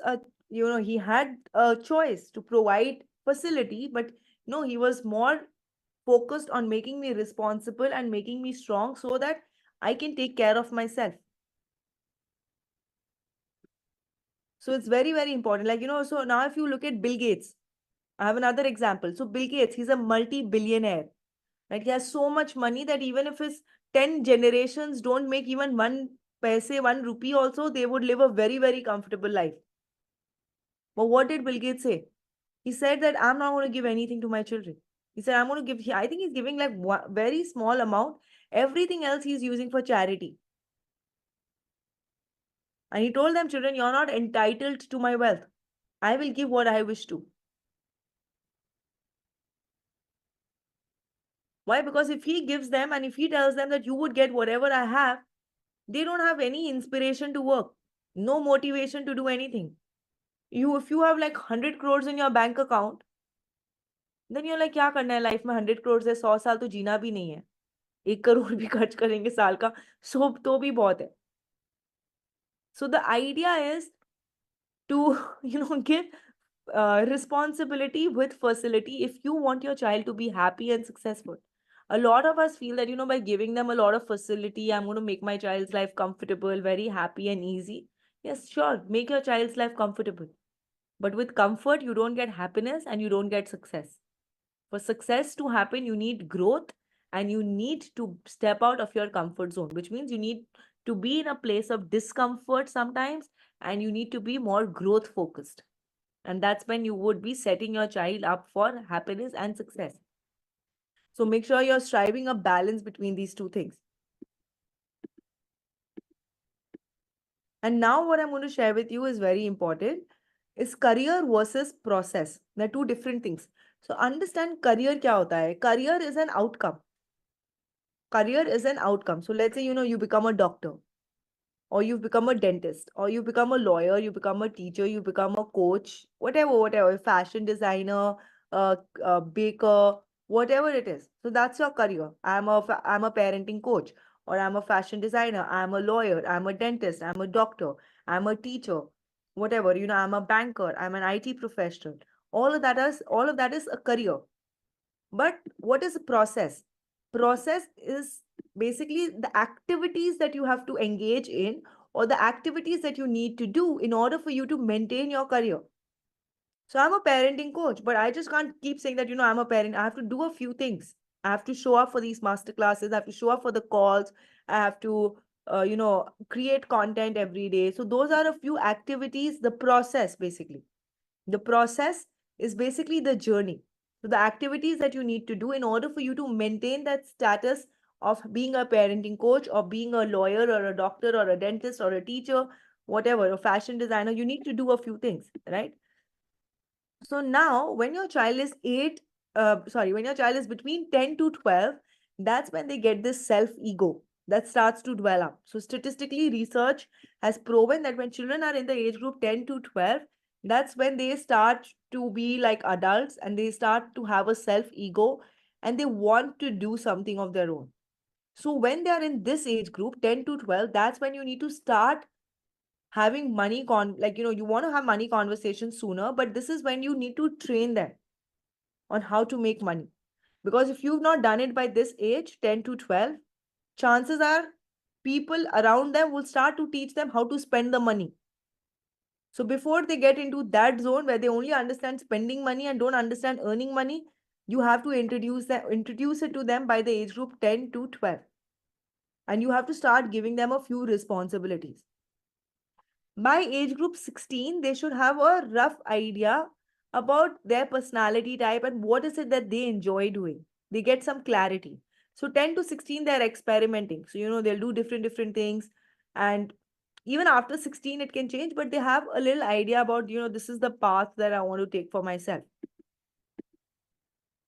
he had a choice to provide facility, but no, he was more focused on making me responsible and making me strong so that I can take care of myself. So it's very, very important. Like, so now if you look at Bill Gates, I have another example. So Bill Gates, he's a multi-billionaire. Right? He has so much money that even if his 10 generations don't make even one paise, 1 rupee also, they would live a very, very comfortable life. But what did Bill Gates say? He said that I'm not going to give anything to my children. He said, I'm going to give, I think he's giving like one very small amount. Everything else he's using for charity. And he told them, children, you're not entitled to my wealth. I will give what I wish to. Why? Because if he gives them and if he tells them that you would get whatever I have, they don't have any inspiration to work, no motivation to do anything. If you have like 100 crores in your bank account, then you're like, क्या करना है life में 100 crores है 100 साल तो जीना भी नहीं है 1 करोड़ भी खर्च करेंगे साल का सो तो भी बहुत है. So the idea is to give responsibility with facility if you want your child to be happy and successful. A lot of us feel that by giving them a lot of facility, I'm going to make my child's life comfortable, very happy and easy. Yes, sure, make your child's life comfortable, but with comfort you don't get happiness and you don't get success. For success to happen, you need growth and you need to step out of your comfort zone, which means you need to be in a place of discomfort sometimes and you need to be more growth focused. And that's when you would be setting your child up for happiness and success. So make sure you're striving a balance between these two things. And now what I'm going to share with you is very important, is career versus process. They're two different things. So understand career kya hota hai. Career is an outcome. Career is an outcome. So let's say, you become a doctor, or you've become a dentist, or you become a lawyer, you become a teacher, you become a coach, whatever, fashion designer, baker, whatever it is. So that's your career. I'm a parenting coach, or I'm a fashion designer, I'm a lawyer, I'm a dentist, I'm a doctor, I'm a teacher, whatever, I'm a banker, I'm an IT professional. All of that is a career. But what is a process? Process is basically the activities that you have to engage in or the activities that you need to do in order for you to maintain your career. So I'm a parenting coach, but I just can't keep saying that, I'm a parent. I have to do a few things. I have to show up for these master classes. I have to show up for the calls. I have to, create content every day. So those are a few activities, the process basically. The process is basically the journey. So the activities that you need to do in order for you to maintain that status of being a parenting coach or being a lawyer or a doctor or a dentist or a teacher, whatever, a fashion designer, you need to do a few things, right? So now when your child is when your child is between 10 to 12, that's when they get this self-ego that starts to develop. So statistically, research has proven that when children are in the age group 10 to 12, that's when they start to be like adults and they start to have a self-ego and they want to do something of their own. So when they are in this age group, 10 to 12, that's when you need to start having money like you want to have money conversations sooner, but this is when you need to train them on how to make money. Because if you've not done it by this age, 10 to 12, chances are people around them will start to teach them how to spend the money. So before they get into that zone where they only understand spending money and don't understand earning money, you have to introduce it to them by the age group 10 to 12. And you have to start giving them a few responsibilities. By age group 16, they should have a rough idea about their personality type and what is it that they enjoy doing. They get some clarity. So 10 to 16, they're experimenting. So, they'll do different things. And even after 16, it can change, but they have a little idea about, this is the path that I want to take for myself.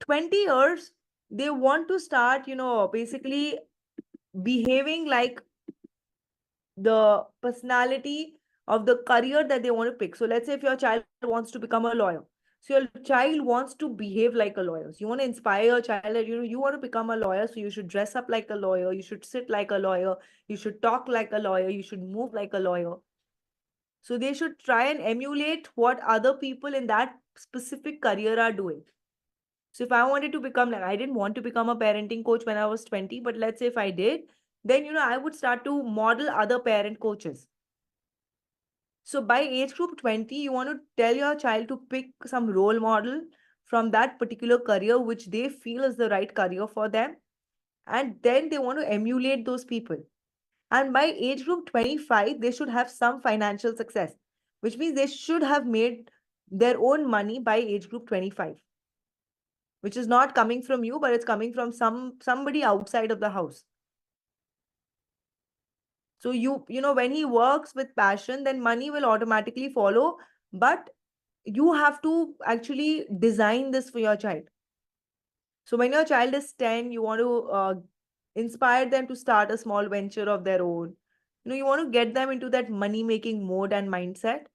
20 years, they want to start, basically behaving like the personality of the career that they want to pick. So let's say if your child wants to become a lawyer. So your child wants to behave like a lawyer. So you want to inspire your child that you want to become a lawyer. So you should dress up like a lawyer, you should sit like a lawyer, you should talk like a lawyer, you should move like a lawyer. So they should try and emulate what other people in that specific career are doing. So if I wanted to become like, I didn't want to become a parenting coach when I was 20, but let's say if I did, then I would start to model other parent coaches. So by age group 20, you want to tell your child to pick some role model from that particular career which they feel is the right career for them. And then they want to emulate those people. And by age group 25, they should have some financial success, which means they should have made their own money by age group 25, which is not coming from you, but it's coming from somebody outside of the house. So when he works with passion, then money will automatically follow. But you have to actually design this for your child. So when your child is 10, you want to inspire them to start a small venture of their own. You want to get them into that money making mode and mindset.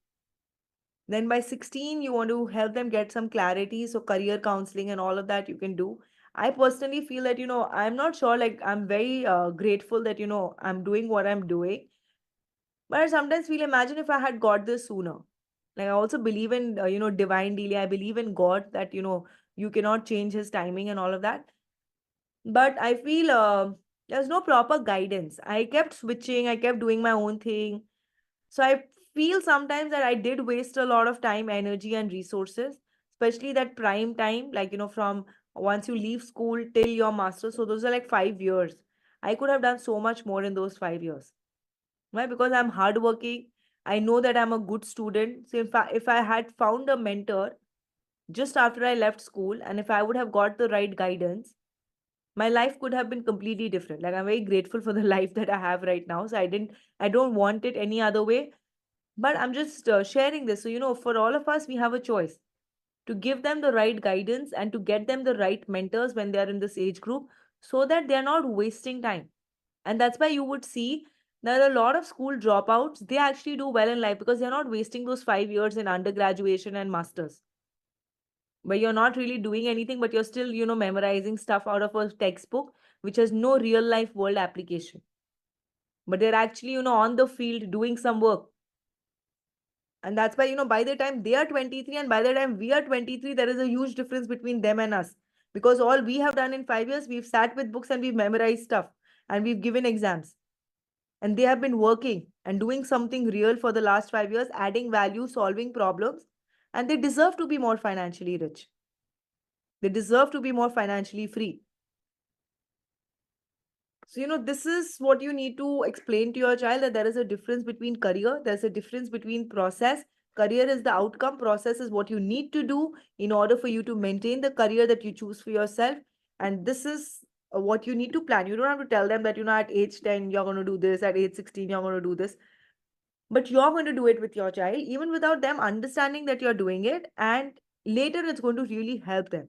Then by 16, you want to help them get some clarity. So career counseling and all of that you can do. I personally feel that, I'm not sure, like I'm very grateful that, I'm doing what I'm doing. But I sometimes feel, imagine if I had got this sooner. Like I also believe in, divine dealing. I believe in God that, you cannot change his timing and all of that. But I feel there's no proper guidance. I kept switching. I kept doing my own thing. So I feel sometimes that I did waste a lot of time, energy, and resources, especially that prime time, like, from once you leave school till your master. So those are like 5 years. I could have done so much more in those 5 years. Why? Because I'm hardworking. I know that I'm a good student. So if I had found a mentor just after I left school, and if I would have got the right guidance, my life could have been completely different. Like I'm very grateful for the life that I have right now. So I don't want it any other way. But I'm just sharing this. So, for all of us, we have a choice to give them the right guidance and to get them the right mentors when they are in this age group so that they're not wasting time. And that's why you would see that a lot of school dropouts, they actually do well in life because they're not wasting those 5 years in undergraduation and masters. But you're not really doing anything, but you're still, memorizing stuff out of a textbook, which has no real life world application. But they're actually, on the field doing some work. And that's why, by the time they are 23 and by the time we are 23, there is a huge difference between them and us. Because all we have done in 5 years, we've sat with books and we've memorized stuff and we've given exams. And they have been working and doing something real for the last 5 years, adding value, solving problems. And they deserve to be more financially rich. They deserve to be more financially free. So, this is what you need to explain to your child, that there is a difference between career, there's a difference between process. Career is the outcome, process is what you need to do in order for you to maintain the career that you choose for yourself. And this is what you need to plan. You don't have to tell them that, at age 10, you're going to do this, at age 16, you're going to do this. But you're going to do it with your child, even without them understanding that you're doing it. And later, it's going to really help them.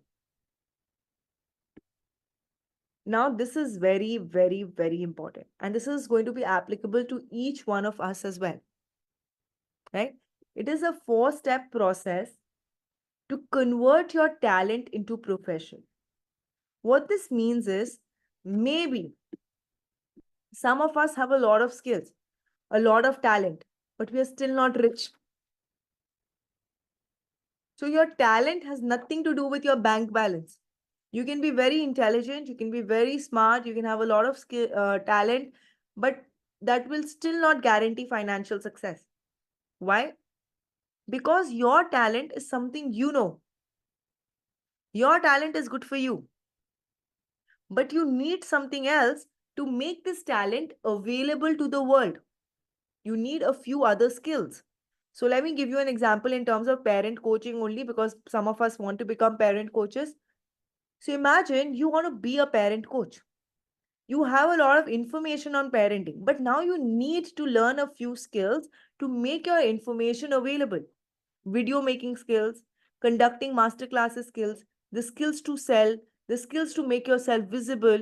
Now, this is very, very, very important. And this is going to be applicable to each one of us as well, right? It is a 4-step process to convert your talent into profession. What this means is, maybe some of us have a lot of skills, a lot of talent, but we are still not rich. So your talent has nothing to do with your bank balance. You can be very intelligent, you can be very smart, you can have a lot of skill, talent, but that will still not guarantee financial success. Why? Because your talent is something you know. Your talent is good for you, but you need something else to make this talent available to the world. You need a few other skills. So let me give you an example in terms of parent coaching only, because some of us want to become parent coaches. So imagine you want to be a parent coach. You have a lot of information on parenting, but now you need to learn a few skills to make your information available. Video making skills, conducting master classes skills, the skills to sell, the skills to make yourself visible.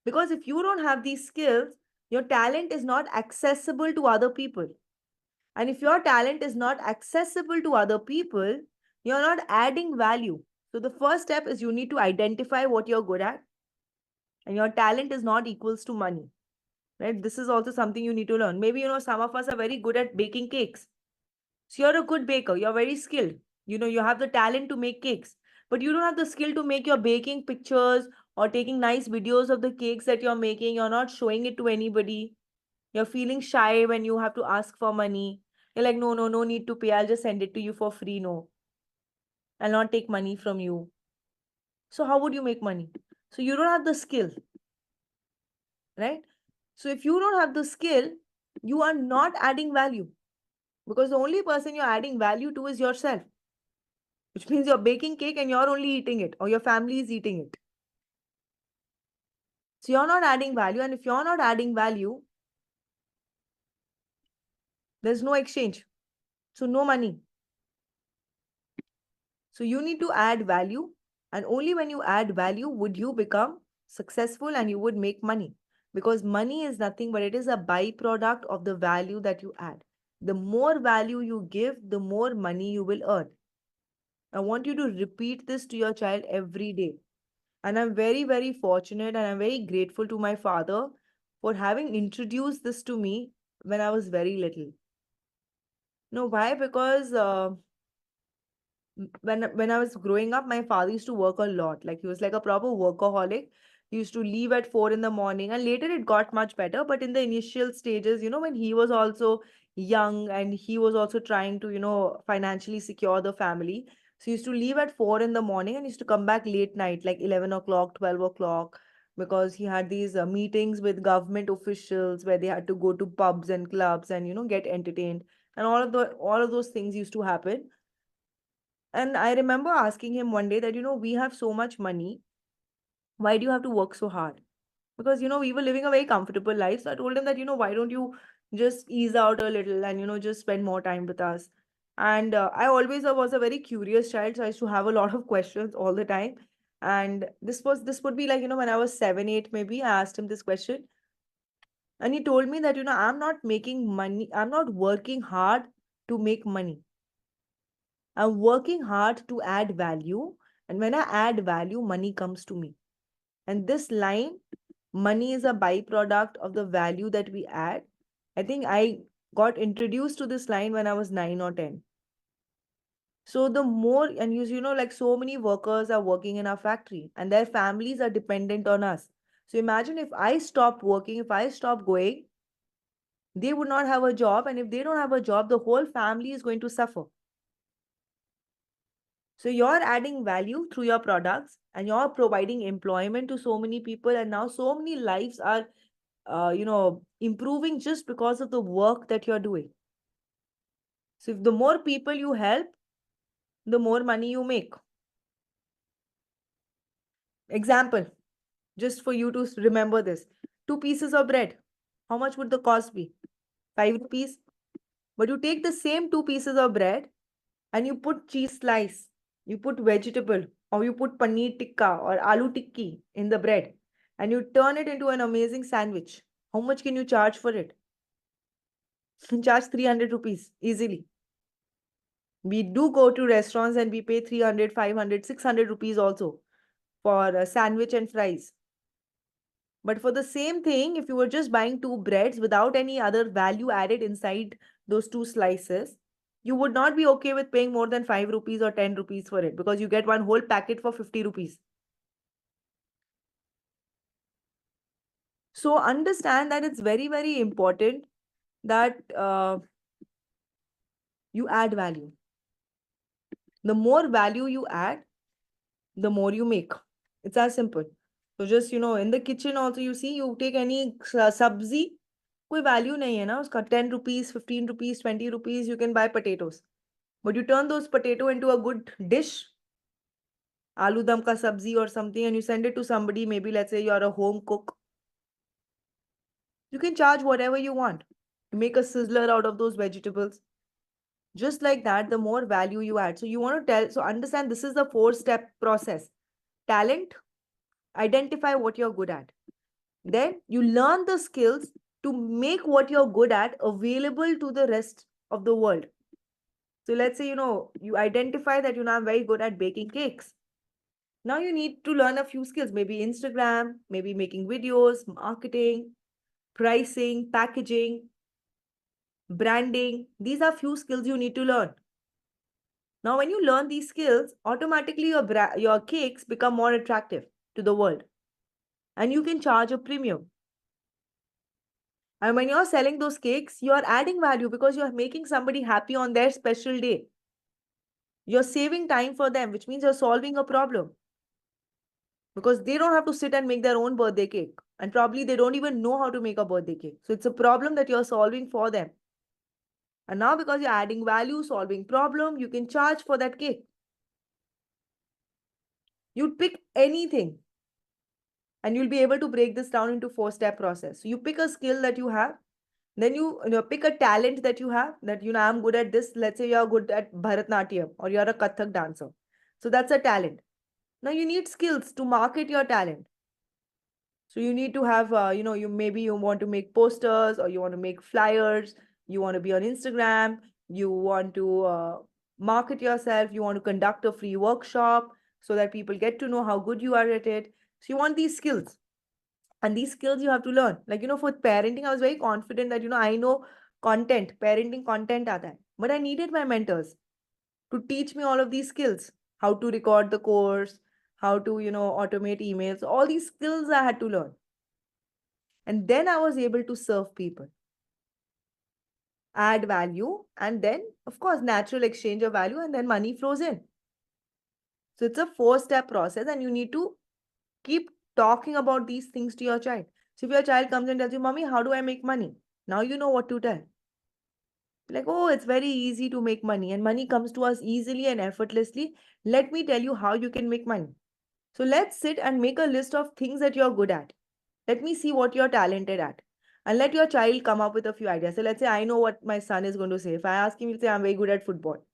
Because if you don't have these skills, your talent is not accessible to other people. And if your talent is not accessible to other people, you're not adding value. So the first step is you need to identify what you're good at, and your talent is not equals to money, right? This is also something you need to learn. Maybe, some of us are very good at baking cakes. So you're a good baker, you're very skilled. You have the talent to make cakes, but you don't have the skill to make your baking pictures or taking nice videos of the cakes that you're making. You're not showing it to anybody. You're feeling shy when you have to ask for money. You're like, no, no, no need to pay. I'll just send it to you for free. No, I'll not take money from you. So how would you make money? So you don't have the skill, right? So if you don't have the skill, you are not adding value, because the only person you're adding value to is yourself, which means you're baking cake and you're only eating it, or your family is eating it. So you're not adding value. And if you're not adding value, there's no exchange. So no money. So you need to add value. And only when you add value would you become successful and you would make money. Because money is nothing but it is a byproduct of the value that you add. The more value you give, the more money you will earn. I want you to repeat this to your child every day. And I'm very, very fortunate and I'm very grateful to my father for having introduced this to me when I was very little. No, why? Because when I was growing up, my father used to work a lot. Like he was like a proper workaholic. He used to leave at 4 in the morning, and later it got much better. But in the initial stages, when he was also young and he was also trying to, financially secure the family. So he used to leave at 4 in the morning and used to come back late night, like 11 o'clock, 12 o'clock, because he had these meetings with government officials where they had to go to pubs and clubs and, get entertained. And all of those things used to happen. And I remember asking him one day that, we have so much money. Why do you have to work so hard? Because, we were living a very comfortable life. So I told him that, why don't you just ease out a little and, just spend more time with us? And I always was a very curious child. So I used to have a lot of questions all the time. And this would be like, when I was 7, 8, maybe I asked him this question. And he told me that, I'm not making money. I'm not working hard to make money. I'm working hard to add value. And when I add value, money comes to me. And this line, money is a byproduct of the value that we add. I think I got introduced to this line when I was 9 or 10. So the more, and like so many workers are working in our factory and their families are dependent on us. So imagine if I stop working, if I stop going, they would not have a job. And if they don't have a job, the whole family is going to suffer. So you're adding value through your products and you're providing employment to so many people. And now so many lives are, improving just because of the work that you're doing. So if the more people you help, the more money you make. Example, just for you to remember this. 2 pieces of bread. How much would the cost be? 5 rupees. But you take the same 2 pieces of bread and you put cheese slice. You put vegetable. or you put paneer tikka or aloo tikki in the bread and you turn it into an amazing sandwich. How much can you charge for it? You can charge 300 rupees easily. We do go to restaurants and we pay 300, 500, 600 rupees also for a sandwich and fries. But for the same thing, if you were just buying two breads without any other value added inside those two slices, you would not be okay with paying more than 5 rupees or 10 rupees for it because you get one whole packet for 50 rupees. So understand that it's very, very important that you add value. The more value you add, the more you make. It's as simple. So just, in the kitchen also, you see, you take any sabzi, कोई value नहीं है ना उसका 10 rupees, 15 rupees, 20 rupees, you can buy potatoes. But you turn those potato into a good dish, aloo dum ka sabzi or something, and you send it to somebody, maybe let's say you're a home cook. You can charge whatever you want. You make a sizzler out of those vegetables. Just like that, the more value you add. So you want to tell, so understand this is the 4-step process. Talent, identify what you're good at. Then you learn the skills to make what you're good at available to the rest of the world. So let's say, you identify that, I'm very good at baking cakes. Now you need to learn a few skills, maybe Instagram, maybe making videos, marketing, pricing, packaging, branding. These are few skills you need to learn. Now, when you learn these skills, automatically your cakes become more attractive to the world. And you can charge a premium. And when you're selling those cakes, you're adding value because you're making somebody happy on their special day. You're saving time for them, which means you're solving a problem. Because they don't have to sit and make their own birthday cake. And probably they don't even know how to make a birthday cake. So it's a problem that you're solving for them. And now because you're adding value, solving problem, you can charge for that cake. You'd pick anything. And you'll be able to break this down into 4-step process. So you pick a skill that you have. Then you pick a talent that you have, that, I'm good at this. Let's say you're good at Bharatnatyam or you're a Kathak dancer. So that's a talent. Now you need skills to market your talent. So you need to have, you want to make posters or you want to make flyers. You want to be on Instagram. You want to market yourself. You want to conduct a free workshop so that people get to know how good you are at it. So you want these skills. And these skills you have to learn. Like, for parenting, I was very confident that, I know content, parenting content are that. But I needed my mentors to teach me all of these skills. How to record the course, how to, automate emails. All these skills I had to learn. And then I was able to serve people, add value, and then, of course, natural exchange of value, and then money flows in. So it's a 4-step process, and you need to keep talking about these things to your child. So if your child comes and tells you, Mommy, how do I make money? Now you know what to tell. Like, oh, it's very easy to make money and money comes to us easily and effortlessly. Let me tell you how you can make money. So let's sit and make a list of things that you're good at. Let me see what you're talented at. And let your child come up with a few ideas. So let's say I know what my son is going to say. If I ask him, he'll say, I'm very good at football.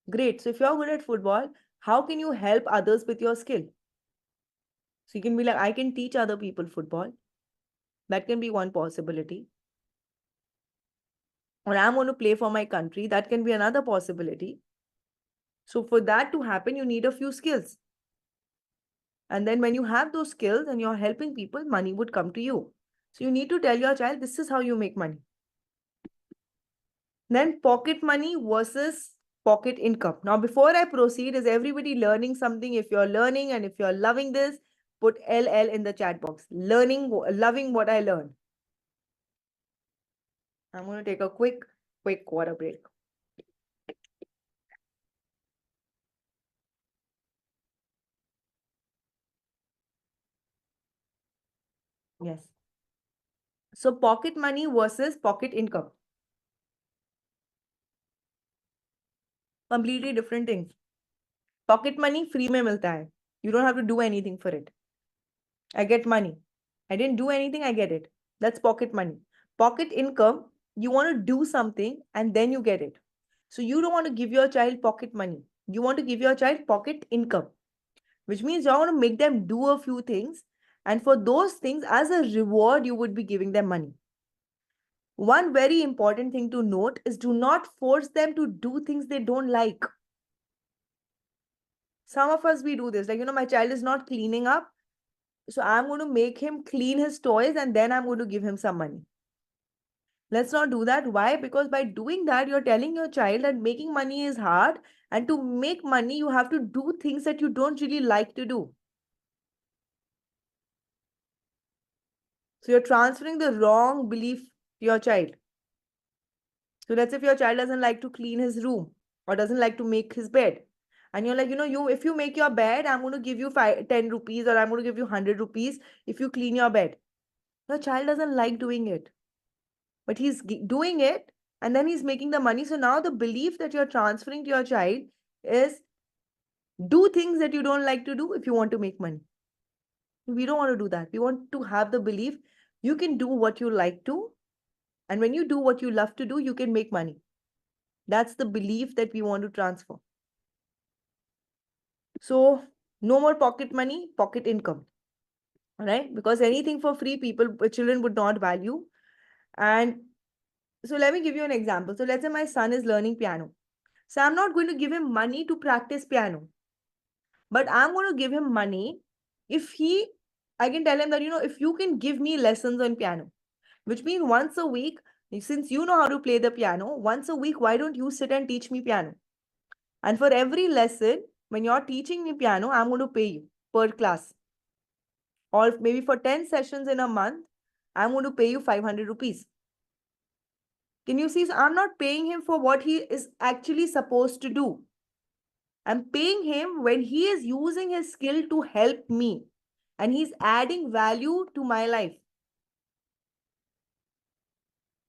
Great. So if you're good at football, how can you help others with your skill? So you can be like, I can teach other people football. That can be one possibility. Or I'm going to play for my country. That can be another possibility. So for that to happen, you need a few skills. And then when you have those skills and you're helping people, money would come to you. So you need to tell your child, this is how you make money. Then pocket money versus pocket income. Now, before I proceed, is everybody learning something? If you're learning and if you're loving this, put LL in the chat box. Loving what I learned. I'm going to take a quick water break. Yes. So pocket money versus pocket income. Completely different things. Pocket money free में मिलता है. You don't have to do anything for it. I get money. I didn't do anything, I get it. That's pocket money. Pocket income, you want to do something and then you get it. So you don't want to give your child pocket money. You want to give your child pocket income. which means you're going to make them do a few things. And for those things, as a reward, you would be giving them money. One very important thing to note is do not force them to do things they don't like. Some of us, we do this. Like, my child is not cleaning up. So I'm going to make him clean his toys and then I'm going to give him some money. Let's not do that. Why? Because by doing that, you're telling your child that making money is hard. And to make money, you have to do things that you don't really like to do. So you're transferring the wrong belief to your child. So let's say if your child doesn't like to clean his room or doesn't like to make his bed. And you're like, if you make your bed, I'm going to give you 10 rupees or I'm going to give you 100 rupees if you clean your bed. Your child doesn't like doing it, but he's doing it and then he's making the money. So now the belief that you're transferring to your child is do things that you don't like to do if you want to make money. We don't want to do that. We want to have the belief you can do what you like to. And when you do what you love to do, you can make money. That's the belief that we want to transfer. So no more pocket money, pocket income, right? Because anything for free, children would not value. And so let me give you an example. So let's say my son is learning piano. So I'm not going to give him money to practice piano, but I'm going to give him money if I can tell him that, if you can give me lessons on piano, which means once a week, since you know how to play the piano, once a week, why don't you sit and teach me piano? And for every lesson, when you're teaching me piano, I'm going to pay you per class. Or maybe for 10 sessions in a month, I'm going to pay you 500 rupees. Can you see? So I'm not paying him for what he is actually supposed to do. I'm paying him when he is using his skill to help me and he's adding value to my life.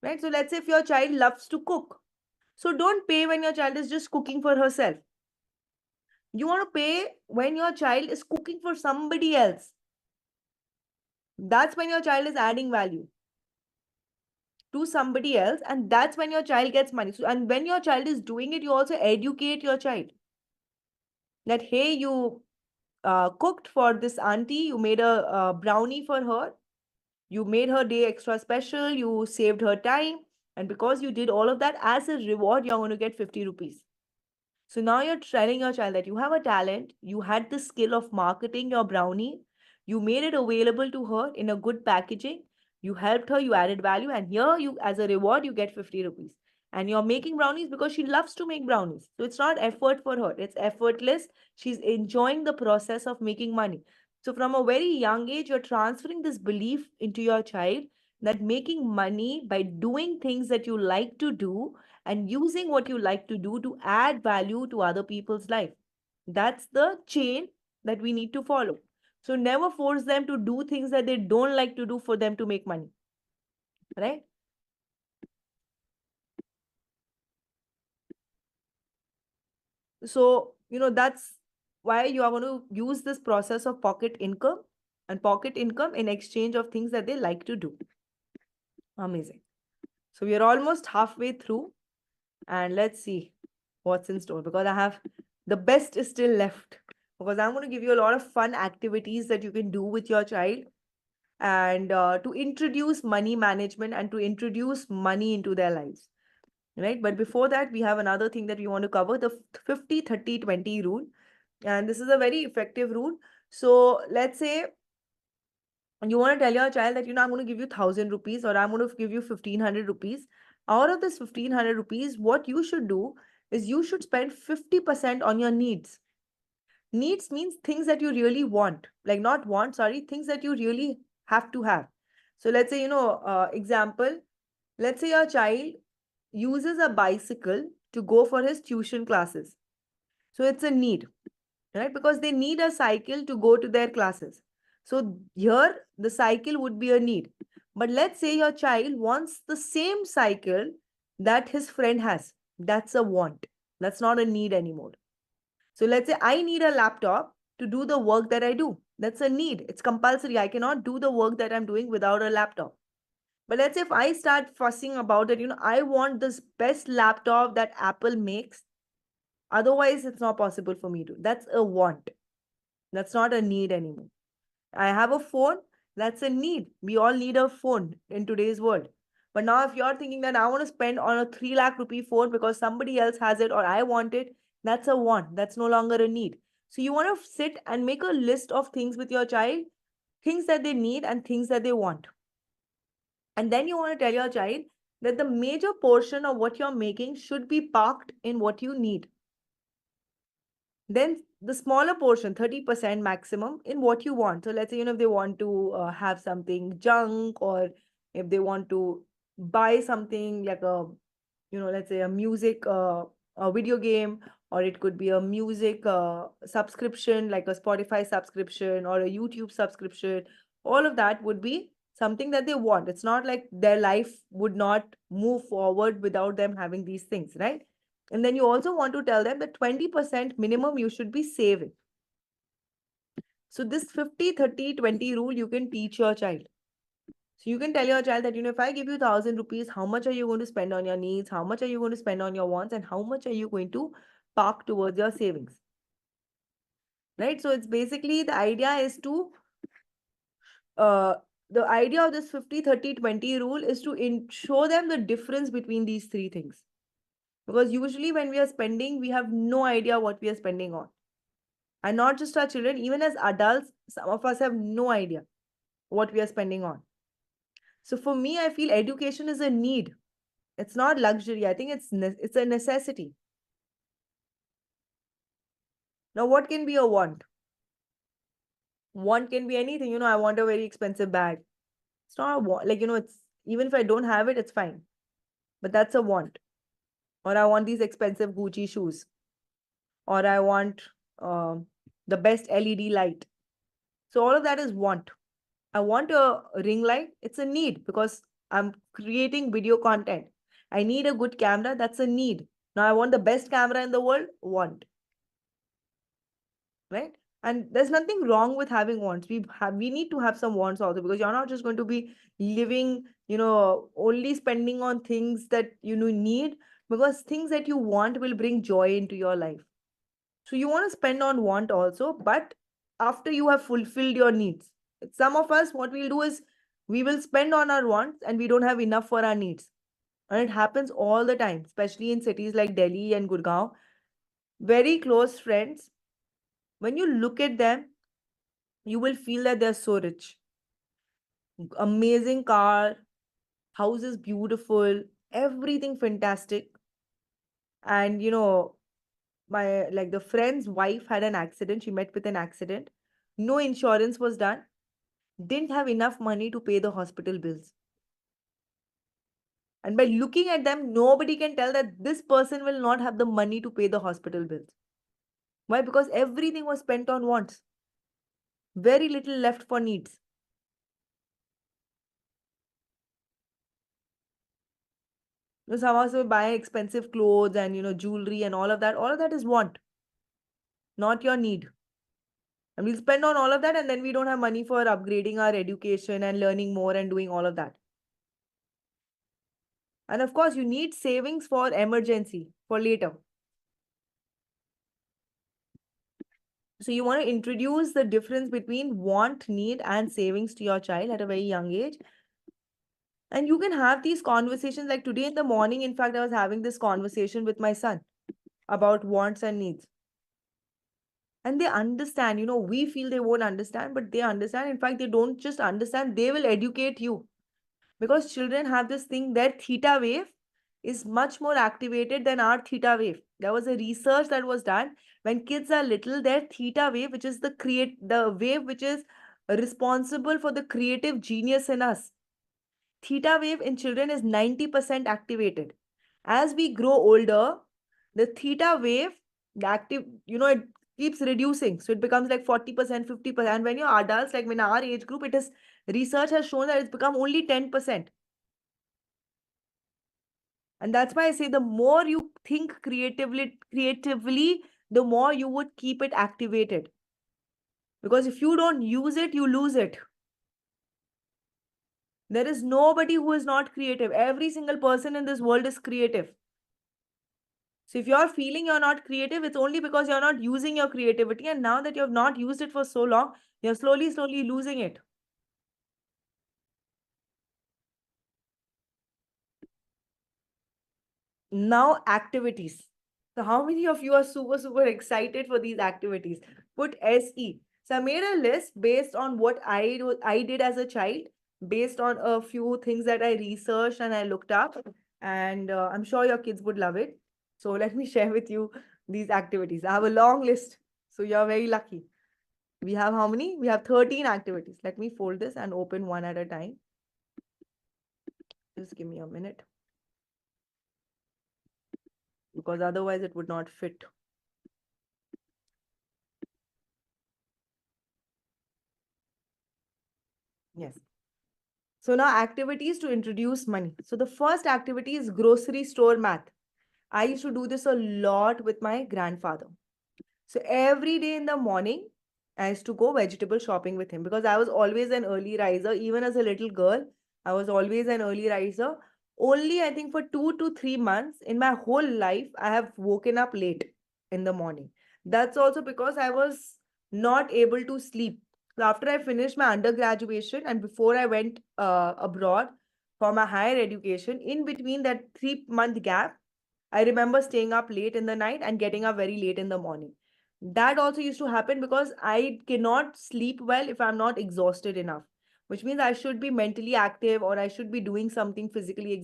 Right? So let's say if your child loves to cook. So don't pay when your child is just cooking for herself. You want to pay when your child is cooking for somebody else. That's when your child is adding value to somebody else. And that's when your child gets money. So, and when your child is doing it, you also educate your child. That, hey, you cooked for this auntie, you made a brownie for her. You made her day extra special. You saved her time. And because you did all of that, as a reward, you're going to get 50 rupees. So now you're telling your child that you have a talent. You had the skill of marketing your brownie. You made it available to her in a good packaging. You helped her. You added value. And here, you, as a reward, you get 50 rupees. And you're making brownies because she loves to make brownies. So it's not effort for her. It's effortless. She's enjoying the process of making money. So from a very young age, you're transferring this belief into your child that making money by doing things that you like to do and using what you like to do to add value to other people's life. That's the chain that we need to follow. So never force them to do things that they don't like to do for them to make money. Right? So, that's why you are going to use this process of pocket income in exchange of things that they like to do. Amazing. So we are almost halfway through and let's see what's in store because I have the best is still left because I'm going to give you a lot of fun activities that you can do with your child and to introduce money management and to introduce money into their lives. Right. But before that, we have another thing that we want to cover, the 50-30-20 rule. And this is a very effective rule. So let's say you want to tell your child that, I'm going to give you 1,000 rupees or I'm going to give you 1,500 rupees. Out of this 1,500 rupees, what you should do is you should spend 50% on your needs. Needs means things that you really want, like not want, sorry, things that you really have to have. So let's say, example, let's say your child uses a bicycle to go for his tuition classes. So it's a need, right? Because they need a cycle to go to their classes. So here the cycle would be a need. But let's say your child wants the same cycle that his friend has. That's a want. That's not a need anymore. So let's say I need a laptop to do the work that I do. That's a need. It's compulsory. I cannot do the work that I'm doing without a laptop. But let's say if I start fussing about it, I want this best laptop that Apple makes. Otherwise, it's not possible for me to. That's a want. That's not a need anymore. I have a phone, that's a need. We all need a phone in today's world. But now, if you're thinking that I want to spend on a 3 lakh rupee phone because somebody else has it or I want it, that's a want. That's no longer a need. So, you want to sit and make a list of things with your child, things that they need and things that they want. And then you want to tell your child that the major portion of what you're making should be parked in what you need. Then the smaller portion, 30% maximum, in what you want. So let's say, if they want to have something junk, or if they want to buy something like a, let's say a music, a video game, or it could be a music subscription, like a Spotify subscription or a YouTube subscription. All of that would be something that they want. It's not like their life would not move forward without them having these things, right? And then you also want to tell them that 20% minimum you should be saving. So this 50-30-20 rule you can teach your child. So you can tell your child that, if I give you 1,000 rupees, how much are you going to spend on your needs? How much are you going to spend on your wants? And how much are you going to park towards your savings? Right? So it's basically, the idea is to, uh, the idea of this 50-30-20 rule is to show them the difference between these three things. Because usually when we are spending, we have no idea what we are spending on. And not just our children, even as adults, some of us have no idea what we are spending on. So for me, I feel education is a need. It's not luxury. I think it's a necessity. Now, what can be a want? Want can be anything. I want a very expensive bag. It's not a want. Like, it's, even if I don't have it, it's fine. But that's a want. Or I want these expensive Gucci shoes. Or I want the best LED light. So all of that is want. I want a ring light. It's a need because I'm creating video content. I need a good camera. That's a need. Now I want the best camera in the world. Want. Right? And there's nothing wrong with having wants. We need to have some wants also, because you're not just going to be living, only spending on things that you need, because things that you want will bring joy into your life. So you want to spend on want also, but after you have fulfilled your needs. Some of us, what we'll do is we will spend on our wants and we don't have enough for our needs. And it happens all the time, especially in cities like Delhi and Gurgaon. Very close friends, when you look at them, you will feel that they're so rich. Amazing car, house is beautiful, everything fantastic. And my, like, the friend's wife had an accident. She met with an accident. No insurance was done. Didn't have enough money to pay the hospital bills. And by looking at them, nobody can tell that this person will not have the money to pay the hospital bills. Why? Because everything was spent on wants. Very little left for needs. Some of us will buy expensive clothes and jewelry and all of that. All of that is want, not your need. And we'll spend on all of that, and then we don't have money for upgrading our education and learning more and doing all of that. And of course, you need savings for emergency, for later. So you want to introduce the difference between want, need, and savings to your child at a very young age. And you can have these conversations, like today in the morning. In fact, I was having this conversation with my son about wants and needs. And they understand, we feel they won't understand, but they understand. In fact, they don't just understand, they will educate you. Because children have this thing, their theta wave is much more activated than our theta wave. There was a research that was done. When kids are little, their theta wave, which is the wave which is responsible for the creative genius in us, theta wave in children is 90% activated. As we grow older, the theta wave, the active, it keeps reducing. So it becomes like 40%, 50%. And when you're adults, like in our age group, research has shown that it's become only 10%. And that's why I say the more you think creatively, the more you would keep it activated. Because if you don't use it, you lose it. There is nobody who is not creative. Every single person in this world is creative. So if you're feeling you're not creative, it's only because you're not using your creativity. And now that you have not used it for so long, you're slowly losing it. Now, activities. So how many of you are super excited for these activities? Put SE. So I made a list based on what I did as a child, based on a few things that I researched and I looked up. And I'm sure your kids would love it. So let me share with you these activities. I have a long list. So you're very lucky. We have how many? We have 13 activities. Let me fold this and open one at a time. Just give me a minute because otherwise it would not fit. Yes. So now activities to introduce money. So the first activity is grocery store math. I used to do this a lot with my grandfather. So every day in the morning, I used to go vegetable shopping with him because I was always an early riser. Even as a little girl, I was always an early riser. Only I think for 2 to 3 months in my whole life, I have woken up late in the morning. That's also because I was not able to sleep. So after I finished my undergraduation and before I went abroad for my higher education, in between that 3 month gap, I remember staying up late in the night and getting up very late in the morning. That also used to happen because I cannot sleep well if I'm not exhausted enough, which means I should be mentally active or I should be doing something physically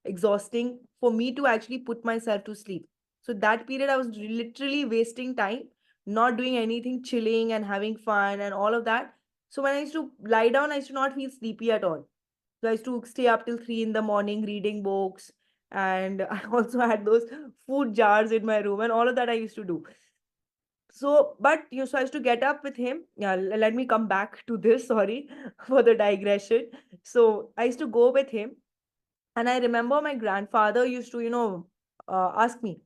exhausting for me to actually put myself to sleep. So that period I was literally wasting time, not doing anything, chilling and having fun and all of that. So when I used to lie down, I used to not feel sleepy at all. So I used to stay up till 3 in the morning reading books. And I also had those food jars in my room and all of that I used to do. So, but you so I used to get up with him. Yeah, let me come back to this. Sorry for the digression. So I used to go with him, and I remember my grandfather used to, ask me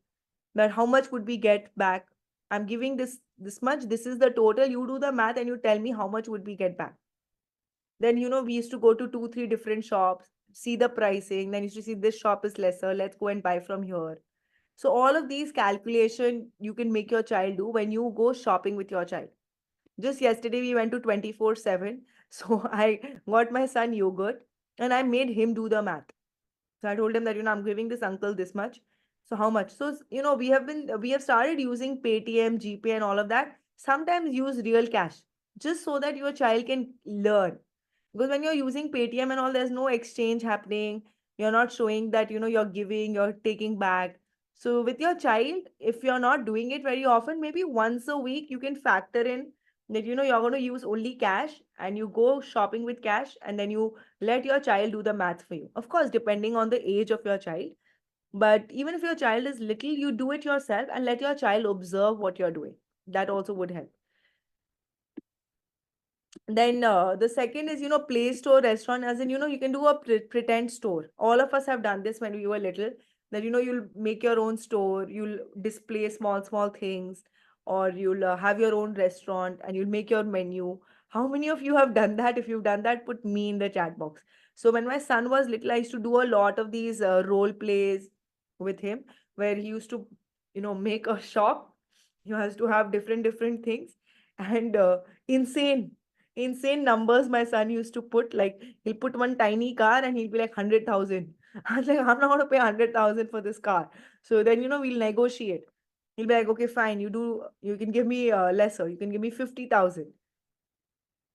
that how much would we get back? I'm giving this much. This is the total. You do the math and you tell me how much would we get back. Then we used to go to 2, 3 different shops, see the pricing. Then used to see this shop is lesser. Let's go and buy from here. So all of these calculation you can make your child do when you go shopping with your child. Just yesterday we went to 24/7. So I got my son yogurt and I made him do the math. So I told him that, I'm giving this uncle this much. So how much? So, we have started using Paytm, GPay and all of that. Sometimes use real cash just so that your child can learn. Because when you're using Paytm and all, there's no exchange happening. You're not showing that, you're giving, you're taking back. So with your child, if you're not doing it very often, maybe once a week, you can factor in that, you're going to use only cash and you go shopping with cash and then you let your child do the math for you. Of course, depending on the age of your child. But even if your child is little, you do it yourself and let your child observe what you're doing. That also would help. Then the second is, play store restaurant, as in, you can do a pretend store. All of us have done this when we were little, that, you'll make your own store, you'll display small things, or you'll have your own restaurant and you'll make your menu. How many of you have done that? If you've done that, put me in the chat box. So when my son was little, I used to do a lot of these role plays with him, where he used to, make a shop. He has to have different things and insane numbers my son used to put. Like, he'll put one tiny car and he'll be like 100,000. I was like, I'm not going to pay 100,000 for this car. So then, we'll negotiate. He'll be like, okay, fine, you can give me lesser, you can give me 50,000.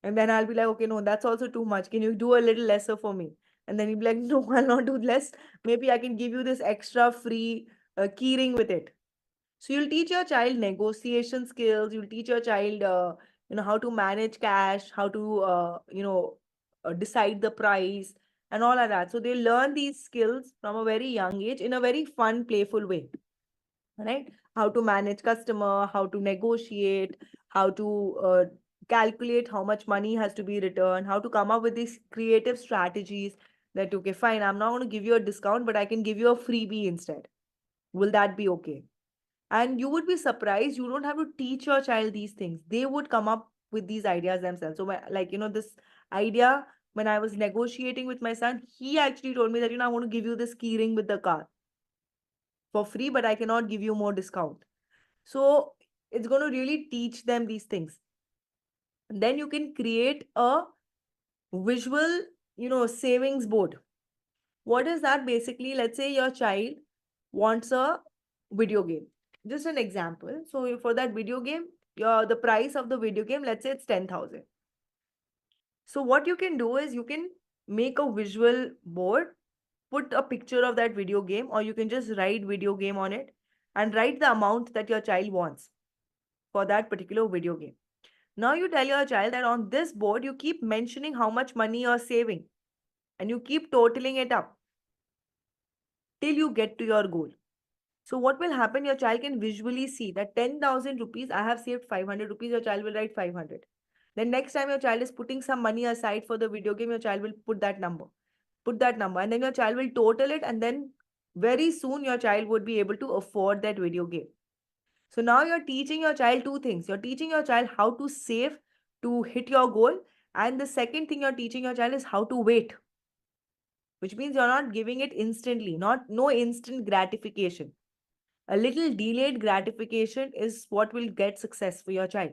And then I'll be like, okay, no, that's also too much. Can you do a little lesser for me? And then he'll be like, no, I'll not do less. Maybe I can give you this extra free keyring with it. So you'll teach your child negotiation skills. You'll teach your child, how to manage cash, how to, decide the price and all of that. So they learn these skills from a very young age in a very fun, playful way, right? How to manage customer, how to negotiate, how to calculate how much money has to be returned, how to come up with these creative strategies that, okay, fine, I'm not going to give you a discount, but I can give you a freebie instead. Will that be okay? And you would be surprised, you don't have to teach your child these things. They would come up with these ideas themselves. So like, this idea, when I was negotiating with my son, he actually told me that, I want to give you this key ring with the car. for free, but I cannot give you more discount. So it's going to really teach them these things. And then you can create a visual, savings board. What is that basically? Let's say your child wants a video game. Just an example. So for that video game, the price of the video game, let's say it's 10,000. So what you can do is you can make a visual board, put a picture of that video game, or you can just write video game on it and write the amount that your child wants for that particular video game. Now you tell your child that on this board, you keep mentioning how much money you're saving and you keep totaling it up till you get to your goal. So what will happen? Your child can visually see that 10,000 rupees, I have saved 500 rupees, your child will write 500. Then next time your child is putting some money aside for the video game, your child will put that number, and then your child will total it, and then very soon your child would be able to afford that video game. So now you're teaching your child two things. You're teaching your child how to save to hit your goal. And the second thing you're teaching your child is how to wait, which means you're not giving it instantly, no instant gratification. A little delayed gratification is what will get success for your child.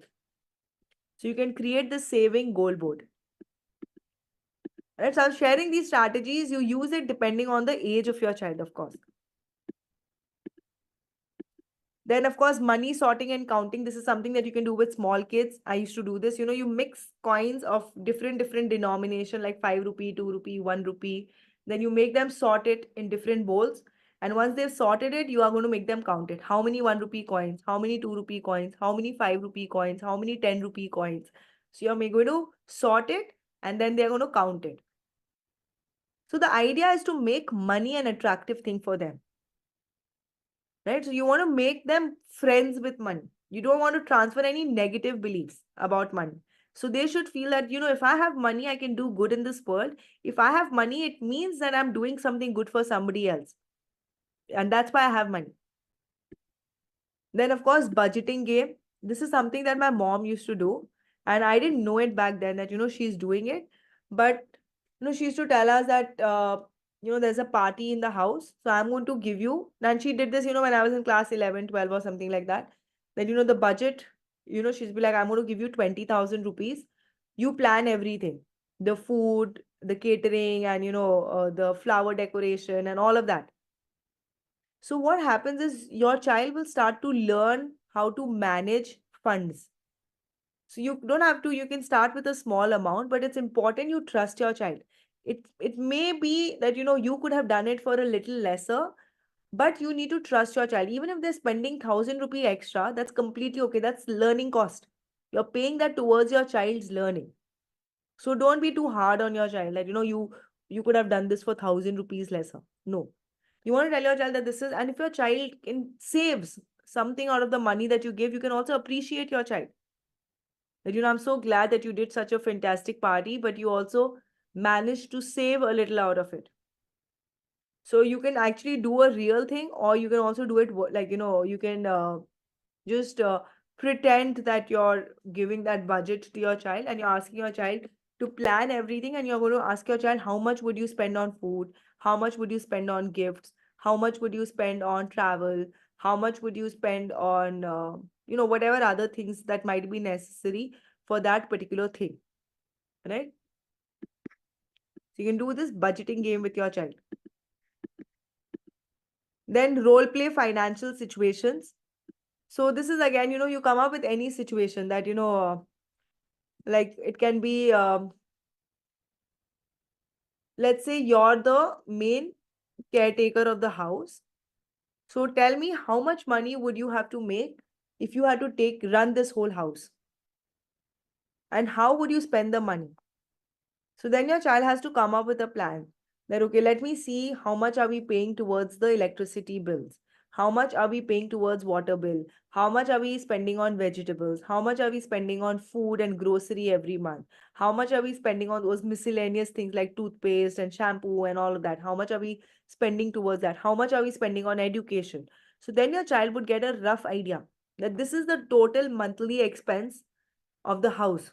So you can create the saving goal board. Right? So I'm sharing these strategies. You use it depending on the age of your child, of course. Then, of course, money sorting and counting. This is something that you can do with small kids. I used to do this. You mix coins of different denomination, like 5 rupee, 2 rupee, 1 rupee. Then you make them sort it in different bowls. And once they've sorted it, you are going to make them count it. How many 1 rupee coins? How many 2 rupee coins? How many 5 rupee coins? How many 10 rupee coins? So you're going to sort it and then they're going to count it. So the idea is to make money an attractive thing for them. Right? So you want to make them friends with money. You don't want to transfer any negative beliefs about money. So they should feel that, if I have money, I can do good in this world. If I have money, it means that I'm doing something good for somebody else. And that's why I have money. Then, of course, budgeting game. This is something that my mom used to do. And I didn't know it back then that, she's doing it. But, she used to tell us that, there's a party in the house. So I'm going to give you. And she did this, when I was in class 11, 12 or something like that. Then, the budget, she's be like, I'm going to give you 20,000 rupees. You plan everything. The food, the catering, and, the flower decoration and all of that. So what happens is your child will start to learn how to manage funds. So you don't have to, you can start with a small amount, but it's important you trust your child. It may be that you could have done it for a little lesser, but you need to trust your child. Even if they're spending 1,000 rupee extra, that's completely okay. That's learning cost. You're paying that towards your child's learning. So don't be too hard on your child that you could have done this for 1,000 rupees lesser. No. You want to tell your child that this is, and if your child saves something out of the money that you give, you can also appreciate your child. That, I'm so glad that you did such a fantastic party, but you also managed to save a little out of it. So you can actually do a real thing, or you can also do it like, you can just pretend that you're giving that budget to your child and you're asking your child to plan everything, and you're going to ask your child how much would you spend on food, how much would you spend on gifts, how much would you spend on travel, how much would you spend on whatever other things that might be necessary for that particular thing, right? So you can do this budgeting game with your child. Then role play financial situations. So this is again, you come up with any situation that, like it can be, let's say you're the main caretaker of the house. So tell me, how much money would you have to make if you had to run this whole house? And how would you spend the money? So then your child has to come up with a plan that, okay, let me see how much are we paying towards the electricity bills? How much are we paying towards water bill? How much are we spending on vegetables? How much are we spending on food and grocery every month? How much are we spending on those miscellaneous things like toothpaste and shampoo and all of that? How much are we spending towards that? How much are we spending on education? So then your child would get a rough idea that this is the total monthly expense of the house.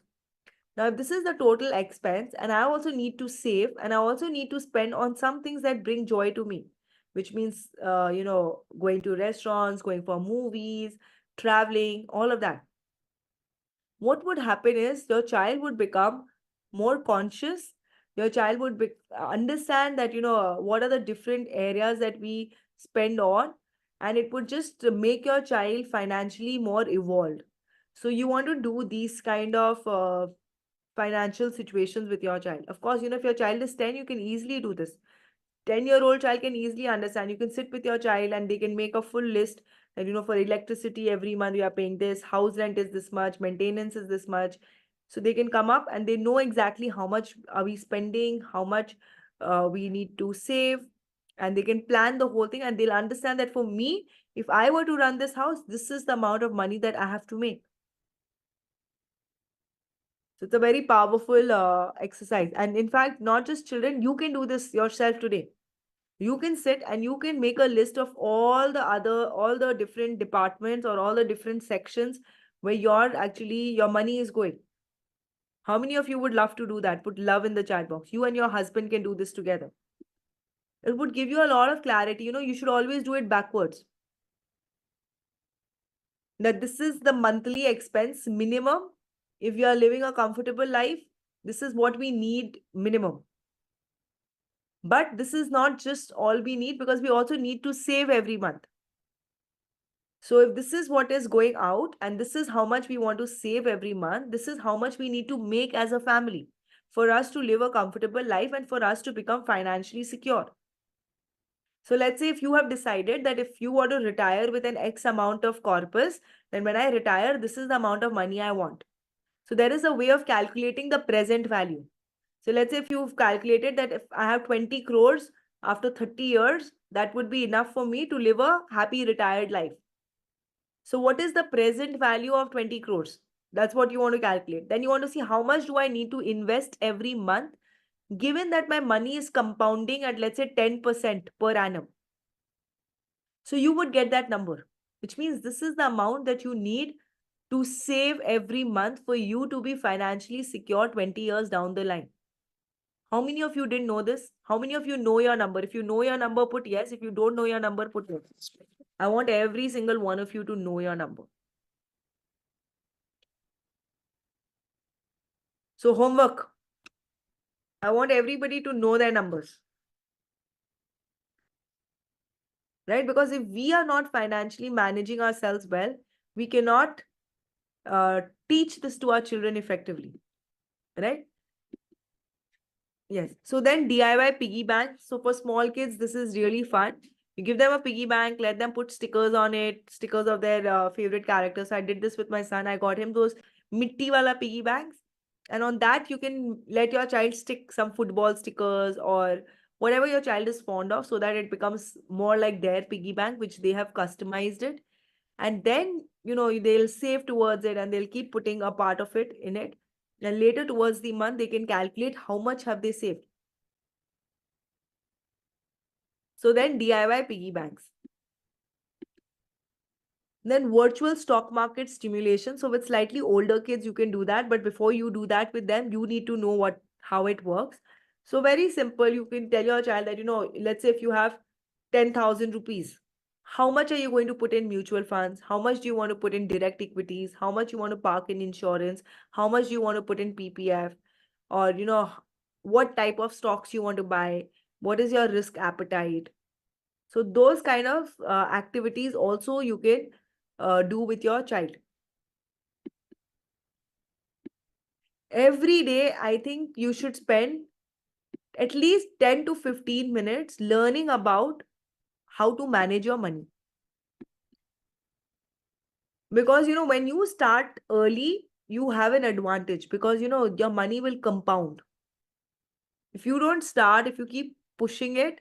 Now, if this is the total expense, and I also need to save, and I also need to spend on some things that bring joy to me. which means, going to restaurants, going for movies, traveling, all of that. What would happen is your child would become more conscious. Your child would understand that, what are the different areas that we spend on, and it would just make your child financially more evolved. So you want to do these kind of financial situations with your child. Of course, if your child is 10, you can easily do this. 10-year-old child can easily understand. You can sit with your child and they can make a full list that, for electricity every month you are paying this, house rent is this much, maintenance is this much. So they can come up and they know exactly how much are we spending, how much we need to save, and they can plan the whole thing, and they'll understand that for me, if I were to run this house, this is the amount of money that I have to make. So it's a very powerful exercise. And in fact, not just children, you can do this yourself today. You can sit and you can make a list of all the different departments or all the different sections where your money is going. How many of you would love to do that? Put love in the chat box. You and your husband can do this together. It would give you a lot of clarity. You should always do it backwards. That this is the monthly expense minimum. If you are living a comfortable life, this is what we need minimum. But this is not just all we need, because we also need to save every month. So if this is what is going out and this is how much we want to save every month, this is how much we need to make as a family for us to live a comfortable life and for us to become financially secure. So let's say if you have decided that if you want to retire with an X amount of corpus, then when I retire, this is the amount of money I want. So there is a way of calculating the present value. So let's say if you've calculated that if I have 20 crores after 30 years, that would be enough for me to live a happy retired life. So what is the present value of 20 crores? That's what you want to calculate. Then you want to see how much do I need to invest every month, given that my money is compounding at, let's say, 10% per annum. So you would get that number, which means this is the amount that you need to save every month for you to be financially secure 20 years down the line. How many of you didn't know this? How many of you know your number? If you know your number, put yes. If you don't know your number, put no. I want every single one of you to know your number. So homework. I want everybody to know their numbers. Right? Because if we are not financially managing ourselves well, we cannot teach this to our children effectively. Right? Yes. So then DIY piggy bank. So for small kids, this is really fun. You give them a piggy bank, let them put stickers on it, stickers of their favorite characters. So I did this with my son. I got him those mitti wala piggy banks. And on that, you can let your child stick some football stickers or whatever your child is fond of, so that it becomes more like their piggy bank, which they have customized it. And then, they'll save towards it and they'll keep putting a part of it in it. And later towards the month, they can calculate how much have they saved. So then DIY piggy banks. Then virtual stock market stimulation. So with slightly older kids, you can do that. But before you do that with them, you need to know how it works. So very simple. You can tell your child that, let's say if you have 10,000 rupees, how much are you going to put in mutual funds? How much do you want to put in direct equities? How much you want to park in insurance? How much do you want to put in PPF? Or, what type of stocks you want to buy? What is your risk appetite? So those kind of activities also you can do with your child. Every day, I think you should spend at least 10 to 15 minutes learning about how to manage your money. Because, when you start early, you have an advantage because, your money will compound. If you don't start, if you keep pushing it,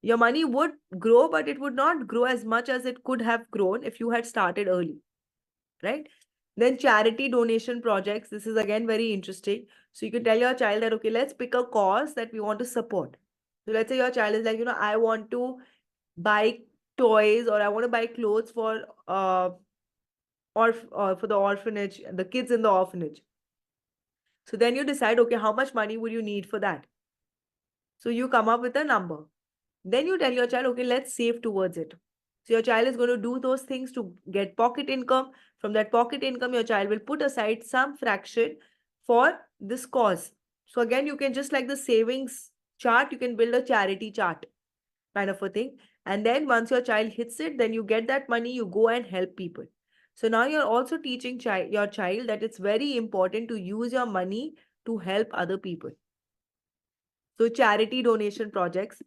your money would grow, but it would not grow as much as it could have grown if you had started early, right? Then charity donation projects. This is again very interesting. So you can tell your child that, okay, let's pick a cause that we want to support. So let's say your child is like, I want to buy toys or I want to buy clothes for or for the orphanage, the kids in the orphanage. So then you decide, okay, how much money would you need for that? So you come up with a number. Then you tell your child, okay, let's save towards it. So your child is going to do those things to get pocket income. From that pocket income, your child will put aside some fraction for this cause. So again, you can just like the savings chart, you can build a charity chart kind of a thing. And then once your child hits it, then you get that money, you go and help people. So now you're also teaching your child that it's very important to use your money to help other people. So charity donation projects,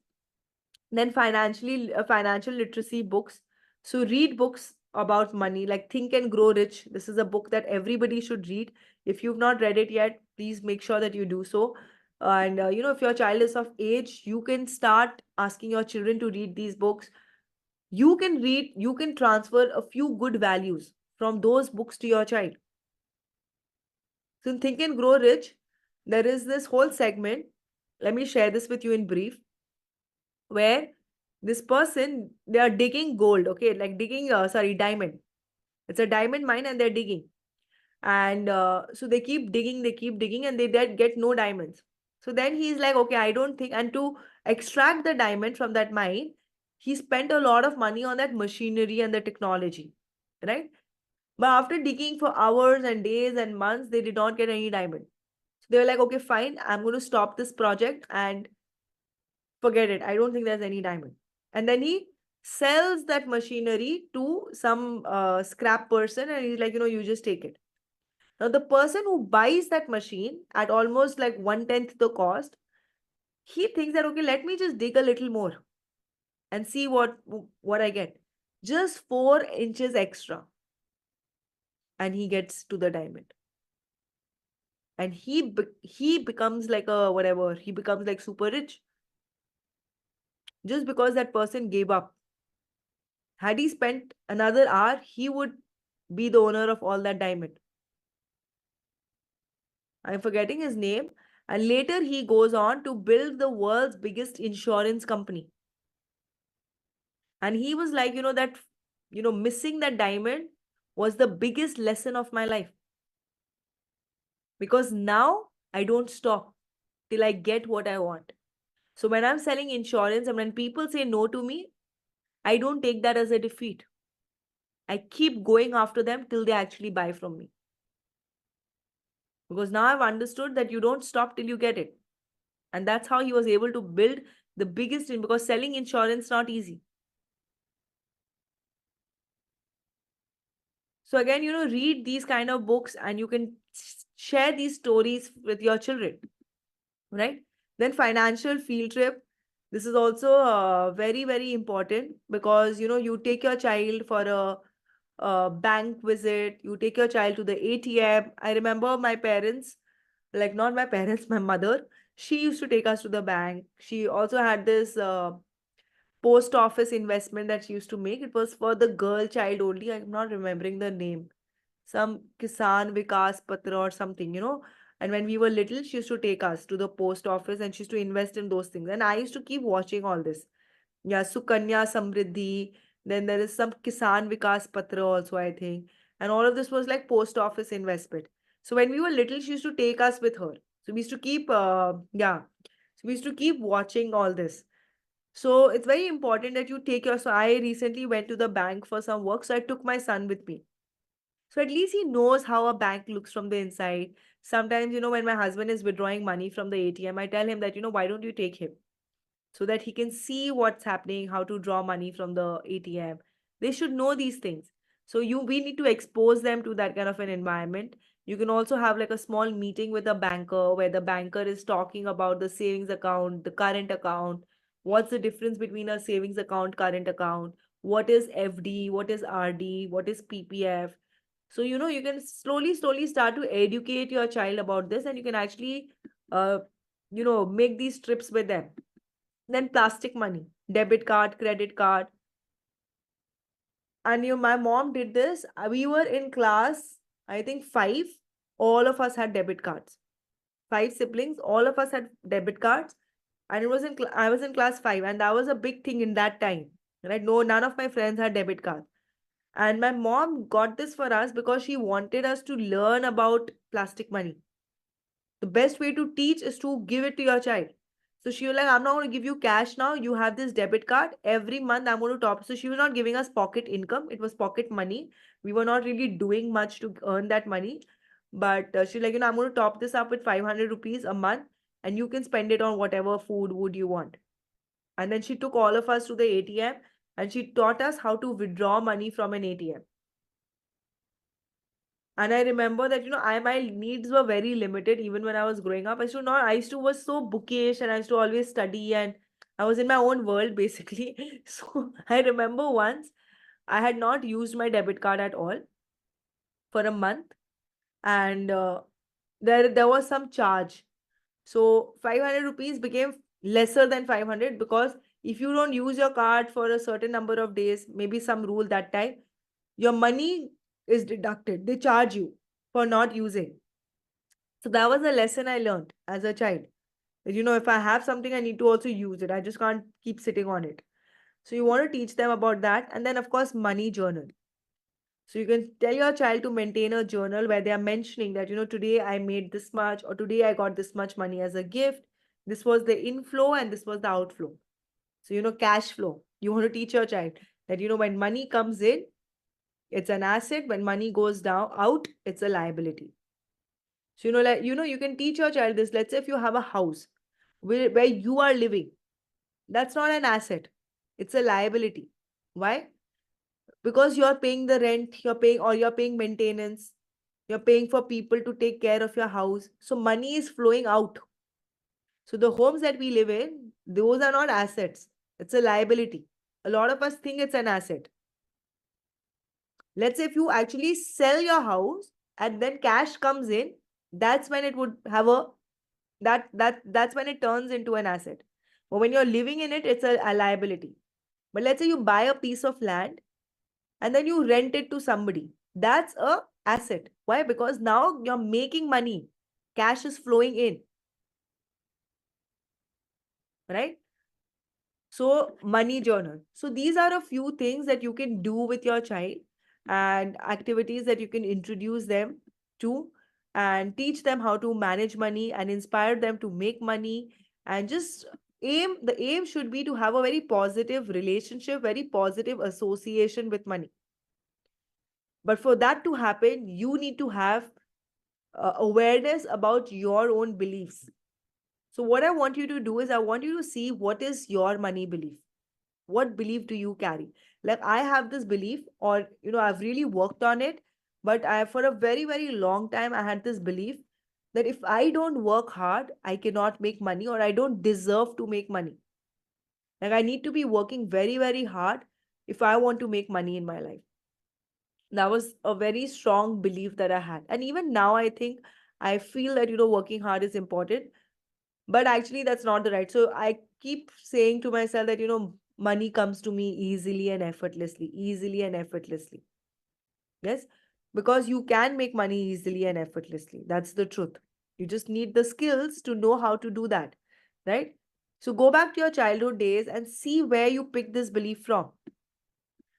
then financial literacy books. So read books about money like Think and Grow Rich. This is a book that everybody should read. If you've not read it yet, please make sure that you do so. And if your child is of age, you can start asking your children to read these books. You can transfer a few good values from those books to your child. So in Think and Grow Rich, there is this whole segment. Let me share this with you in brief, where this person, they are digging gold, okay, like digging diamond. It's a diamond mine and they're digging. And so they keep digging, and they get no diamonds. So then he's like, okay, I don't think, and to extract the diamond from that mine, he spent a lot of money on that machinery and the technology, right? But after digging for hours and days and months, they did not get any diamond. So they were like, okay, fine, I'm going to stop this project and forget it. I don't think there's any diamond. And then he sells that machinery to some scrap person, and he's like, you just take it. Now, the person who buys that machine at almost like 1/10 the cost, he thinks that, okay, let me just dig a little more and see what I get. Just 4 inches extra. And he gets to the diamond. And he becomes like a whatever, he becomes like super rich. Just because that person gave up. Had he spent another hour, he would be the owner of all that diamond. I'm forgetting his name. And later he goes on to build the world's biggest insurance company. And he was like, missing that diamond was the biggest lesson of my life. Because now I don't stop till I get what I want. So when I'm selling insurance and when people say no to me, I don't take that as a defeat. I keep going after them till they actually buy from me. Because now I've understood that you don't stop till you get it. And that's how he was able to build the biggest, because selling insurance not easy. So again, read these kind of books and you can share these stories with your children, right? Then financial field trip. This is also very, very important because, you take your child for a bank visit, you take your child to the ATM. I remember my parents, like not my parents, my mother, she used to take us to the bank. She also had this post office investment that she used to make. It was for the girl child only. I'm not remembering the name. Some Kisan Vikas Patra or something. And when we were little, she used to take us to the post office and she used to invest in those things. And I used to keep watching all this. Yeah, Sukanya Samriddhi. Then there is some Kisan Vikas Patra also, I think. And all of this was like post office investment. So when we were little, she used to take us with her. So we used to keep, yeah. So we used to keep watching all this. So it's very important that you take your. So I recently went to the bank for some work. So I took my son with me. So at least he knows how a bank looks from the inside. Sometimes, when my husband is withdrawing money from the ATM, I tell him that, why don't you take him? So that he can see what's happening, how to draw money from the ATM. They should know these things. So we need to expose them to that kind of an environment. You can also have like a small meeting with a banker where the banker is talking about the savings account, the current account, what's the difference between a savings account, current account, what is FD, what is RD, what is PPF. So, you can slowly start to educate your child about this, and you can actually, uh, make these trips with them. Then plastic money, debit card, credit card. And my mom did this. We were in class, I think five. All of us had debit cards. Five siblings, all of us had debit cards. And it was I was in class five, and that was a big thing in that time. Right? No, none of my friends had debit cards. And my mom got this for us because she wanted us to learn about plastic money. The best way to teach is to give it to your child. So she was like, I'm not going to give you cash now. You have this debit card. Every month I'm going to top. So she was not giving us pocket income. It was pocket money. We were not really doing much to earn that money. But she's like, I'm going to top this up with 500 rupees a month and you can spend it on whatever food would you want. And then she took all of us to the ATM and she taught us how to withdraw money from an ATM. And I remember that, my needs were very limited even when I was growing up. I used to was so bookish and I used to always study and I was in my own world basically. So I remember once I had not used my debit card at all for a month and there was some charge. So 500 rupees became lesser than 500 because if you don't use your card for a certain number of days, maybe some rule that time, your money is deducted. They charge you for not using. So that was a lesson I learned as a child. That, if I have something, I need to also use it. I just can't keep sitting on it. So you want to teach them about that. And then, of course, money journal. So you can tell your child to maintain a journal where they are mentioning that, today I made this much or today I got this much money as a gift. This was the inflow and this was the outflow. So, cash flow. You want to teach your child that, when money comes in, it's an asset. When money goes down out, it's a liability. So, you can teach your child this. Let's say if you have a house where you are living, that's not an asset. It's a liability. Why? Because you're paying the rent, you're paying maintenance, you're paying for people to take care of your house. So money is flowing out. So the homes that we live in, those are not assets. It's a liability. A lot of us think it's an asset. Let's say if you actually sell your house and then cash comes in, that's when it would have that's when it turns into an asset. But when you're living in it, it's a liability. But let's say you buy a piece of land and then you rent it to somebody. That's a asset. Why? Because now you're making money. Cash is flowing in. Right? So money journal. So these are a few things that you can do with your child and activities that you can introduce them to and teach them how to manage money and inspire them to make money and just the aim should be to have a very positive relationship, very positive association with money. But for that to happen, you need to have awareness about your own beliefs. So what I want you to do is I want you to see what is your money belief. What belief do you carry? Like I have this belief, or I've really worked on it, but I for a very, very long time I had this belief that if I don't work hard, I cannot make money or I don't deserve to make money. Like I need to be working very, very hard if I want to make money in my life. That was a very strong belief that I had. And even now I think I feel that working hard is important, but actually that's not the right. So I keep saying to myself that money comes to me easily and effortlessly. Yes, because you can make money easily and effortlessly. That's the truth. You just need the skills to know how to do that, right? So go back to your childhood days and see where you picked this belief from.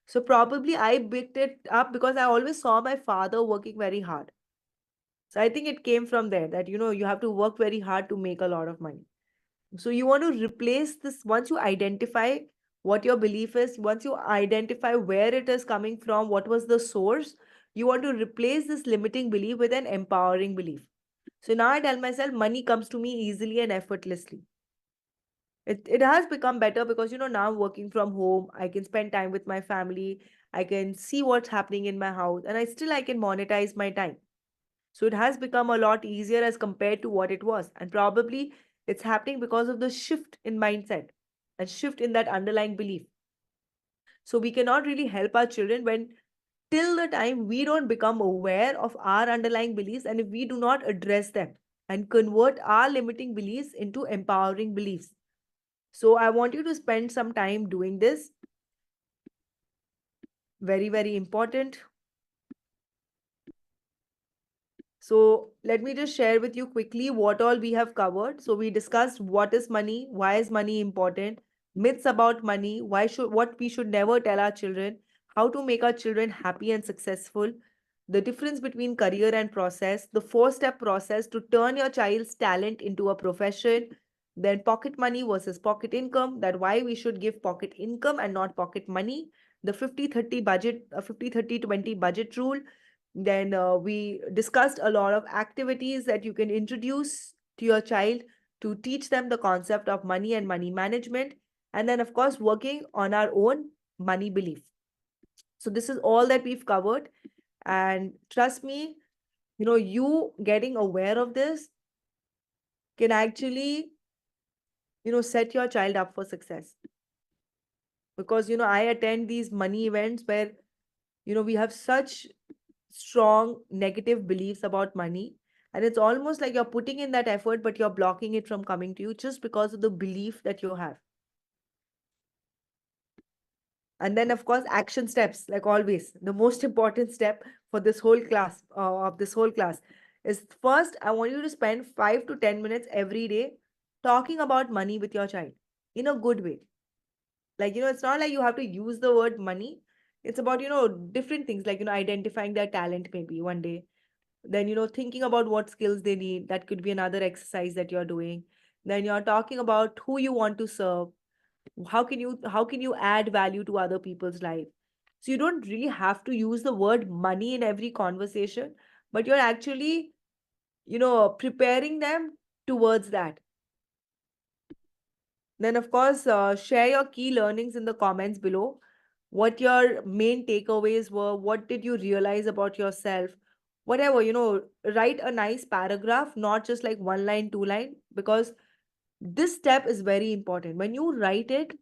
So probably I picked it up because I always saw my father working very hard. So I think it came from there that you have to work very hard to make a lot of money. So you want to replace this once you identify what your belief is, once you identify where it is coming from, what was the source, you want to replace this limiting belief with an empowering belief. So now I tell myself money comes to me easily and effortlessly. It has become better because now I'm working from home. I can spend time with my family. I can see what's happening in my house and I can monetize my time. So it has become a lot easier as compared to what it was. And probably it's happening because of the shift in mindset and shift in that underlying belief. So we cannot really help our children when till the time we don't become aware of our underlying beliefs and if we do not address them and convert our limiting beliefs into empowering beliefs. So I want you to spend some time doing this. Very, very important. So let me just share with you quickly what all we have covered. So we discussed what is money, why is money important, myths about money, what we should never tell our children, how to make our children happy and successful, the difference between career and process, the four-step process to turn your child's talent into a profession, Then pocket money versus pocket income, that why we should give pocket income and not pocket money. The 50-30 budget, 50-30-20 budget rule. Then we discussed a lot of activities that you can introduce to your child to teach them the concept of money and money management. And then, of course, working on our own money belief. So this is all that we've covered. And trust me, you getting aware of this can actually, set your child up for success. Because, I attend these money events where, we have such strong negative beliefs about money. And it's almost like you're putting in that effort, but you're blocking it from coming to you just because of the belief that you have. And then, of course, action steps, like always. The most important step for this whole class, of this whole class, is first, I want you to spend 5 to 10 minutes every day talking about money with your child in a good way. Like, it's not like you have to use the word money. It's about, different things like, identifying their talent maybe one day. Then, thinking about what skills they need. That could be another exercise that you're doing. Then you're talking about who you want to serve. How can you add value to other people's life. So you don't really have to use the word money in every conversation, but you're actually, preparing them towards that. Then, of course, share your key learnings in the comments below. What your main takeaways were, what did you realize about yourself, whatever, write a nice paragraph, not just like one line, two line, because this step is very important. When you write it,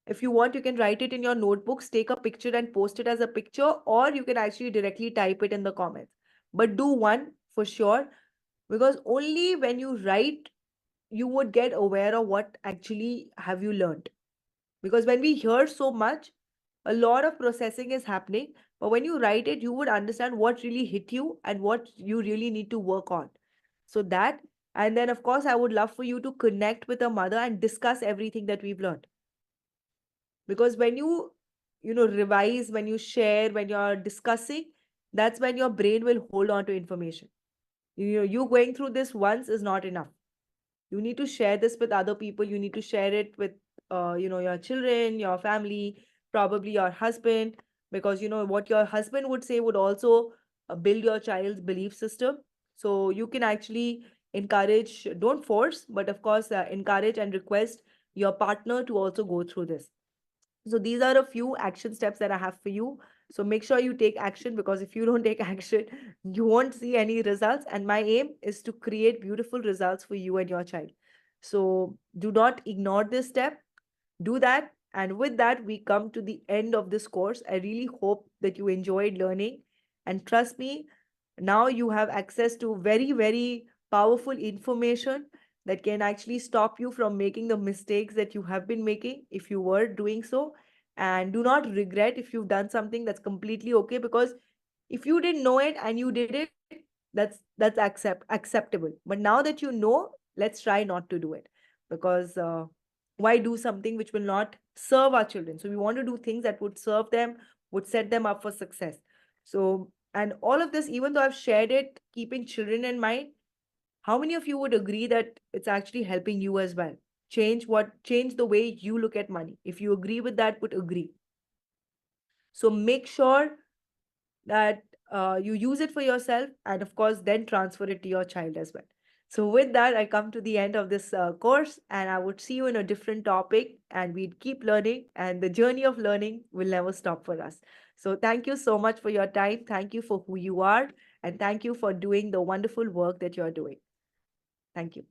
if you want, you can write it in your notebooks, take a picture and post it as a picture, or you can actually directly type it in the comments. But do one for sure, because only when you write, you would get aware of what actually have you learned. Because when we hear so much, a lot of processing is happening. But when you write it, you would understand what really hit you and what you really need to work on. So that, and then of course, I would love for you to connect with a mother and discuss everything that we've learned. Because when you revise, when you share, when you're discussing, that's when your brain will hold on to information. You going through this once is not enough. You need to share this with other people. You need to share it with your children, your family, probably your husband, because what your husband would say would also build your child's belief system. So you can actually encourage, don't force, but of course encourage and request your partner to also go through this. So these are a few action steps that I have for you. So make sure you take action, because if you don't take action, you won't see any results. And my aim is to create beautiful results for you and your child. So do not ignore this step. Do that. And with that, we come to the end of this course. I really hope that you enjoyed learning. And trust me, now you have access to very, very powerful information that can actually stop you from making the mistakes that you have been making if you were doing so. And do not regret if you've done something. That's completely okay, because if you didn't know it and you did it, that's acceptable. But now that you know, let's try not to do it, because why do something which will not serve our children? So we want to do things that would serve them, would set them up for success. So, and all of this, even though I've shared it keeping children in mind, how many of you would agree that it's actually helping you as well? Change the way you look at money. If you agree with that, put agree. So make sure that you use it for yourself, and of course then transfer it to your child as well. So with that, I come to the end of this course, and I would see you in a different topic, and we'd keep learning, and the journey of learning will never stop for us. So thank you so much for your time. Thank you for who you are, and thank you for doing the wonderful work that you're doing. Thank you.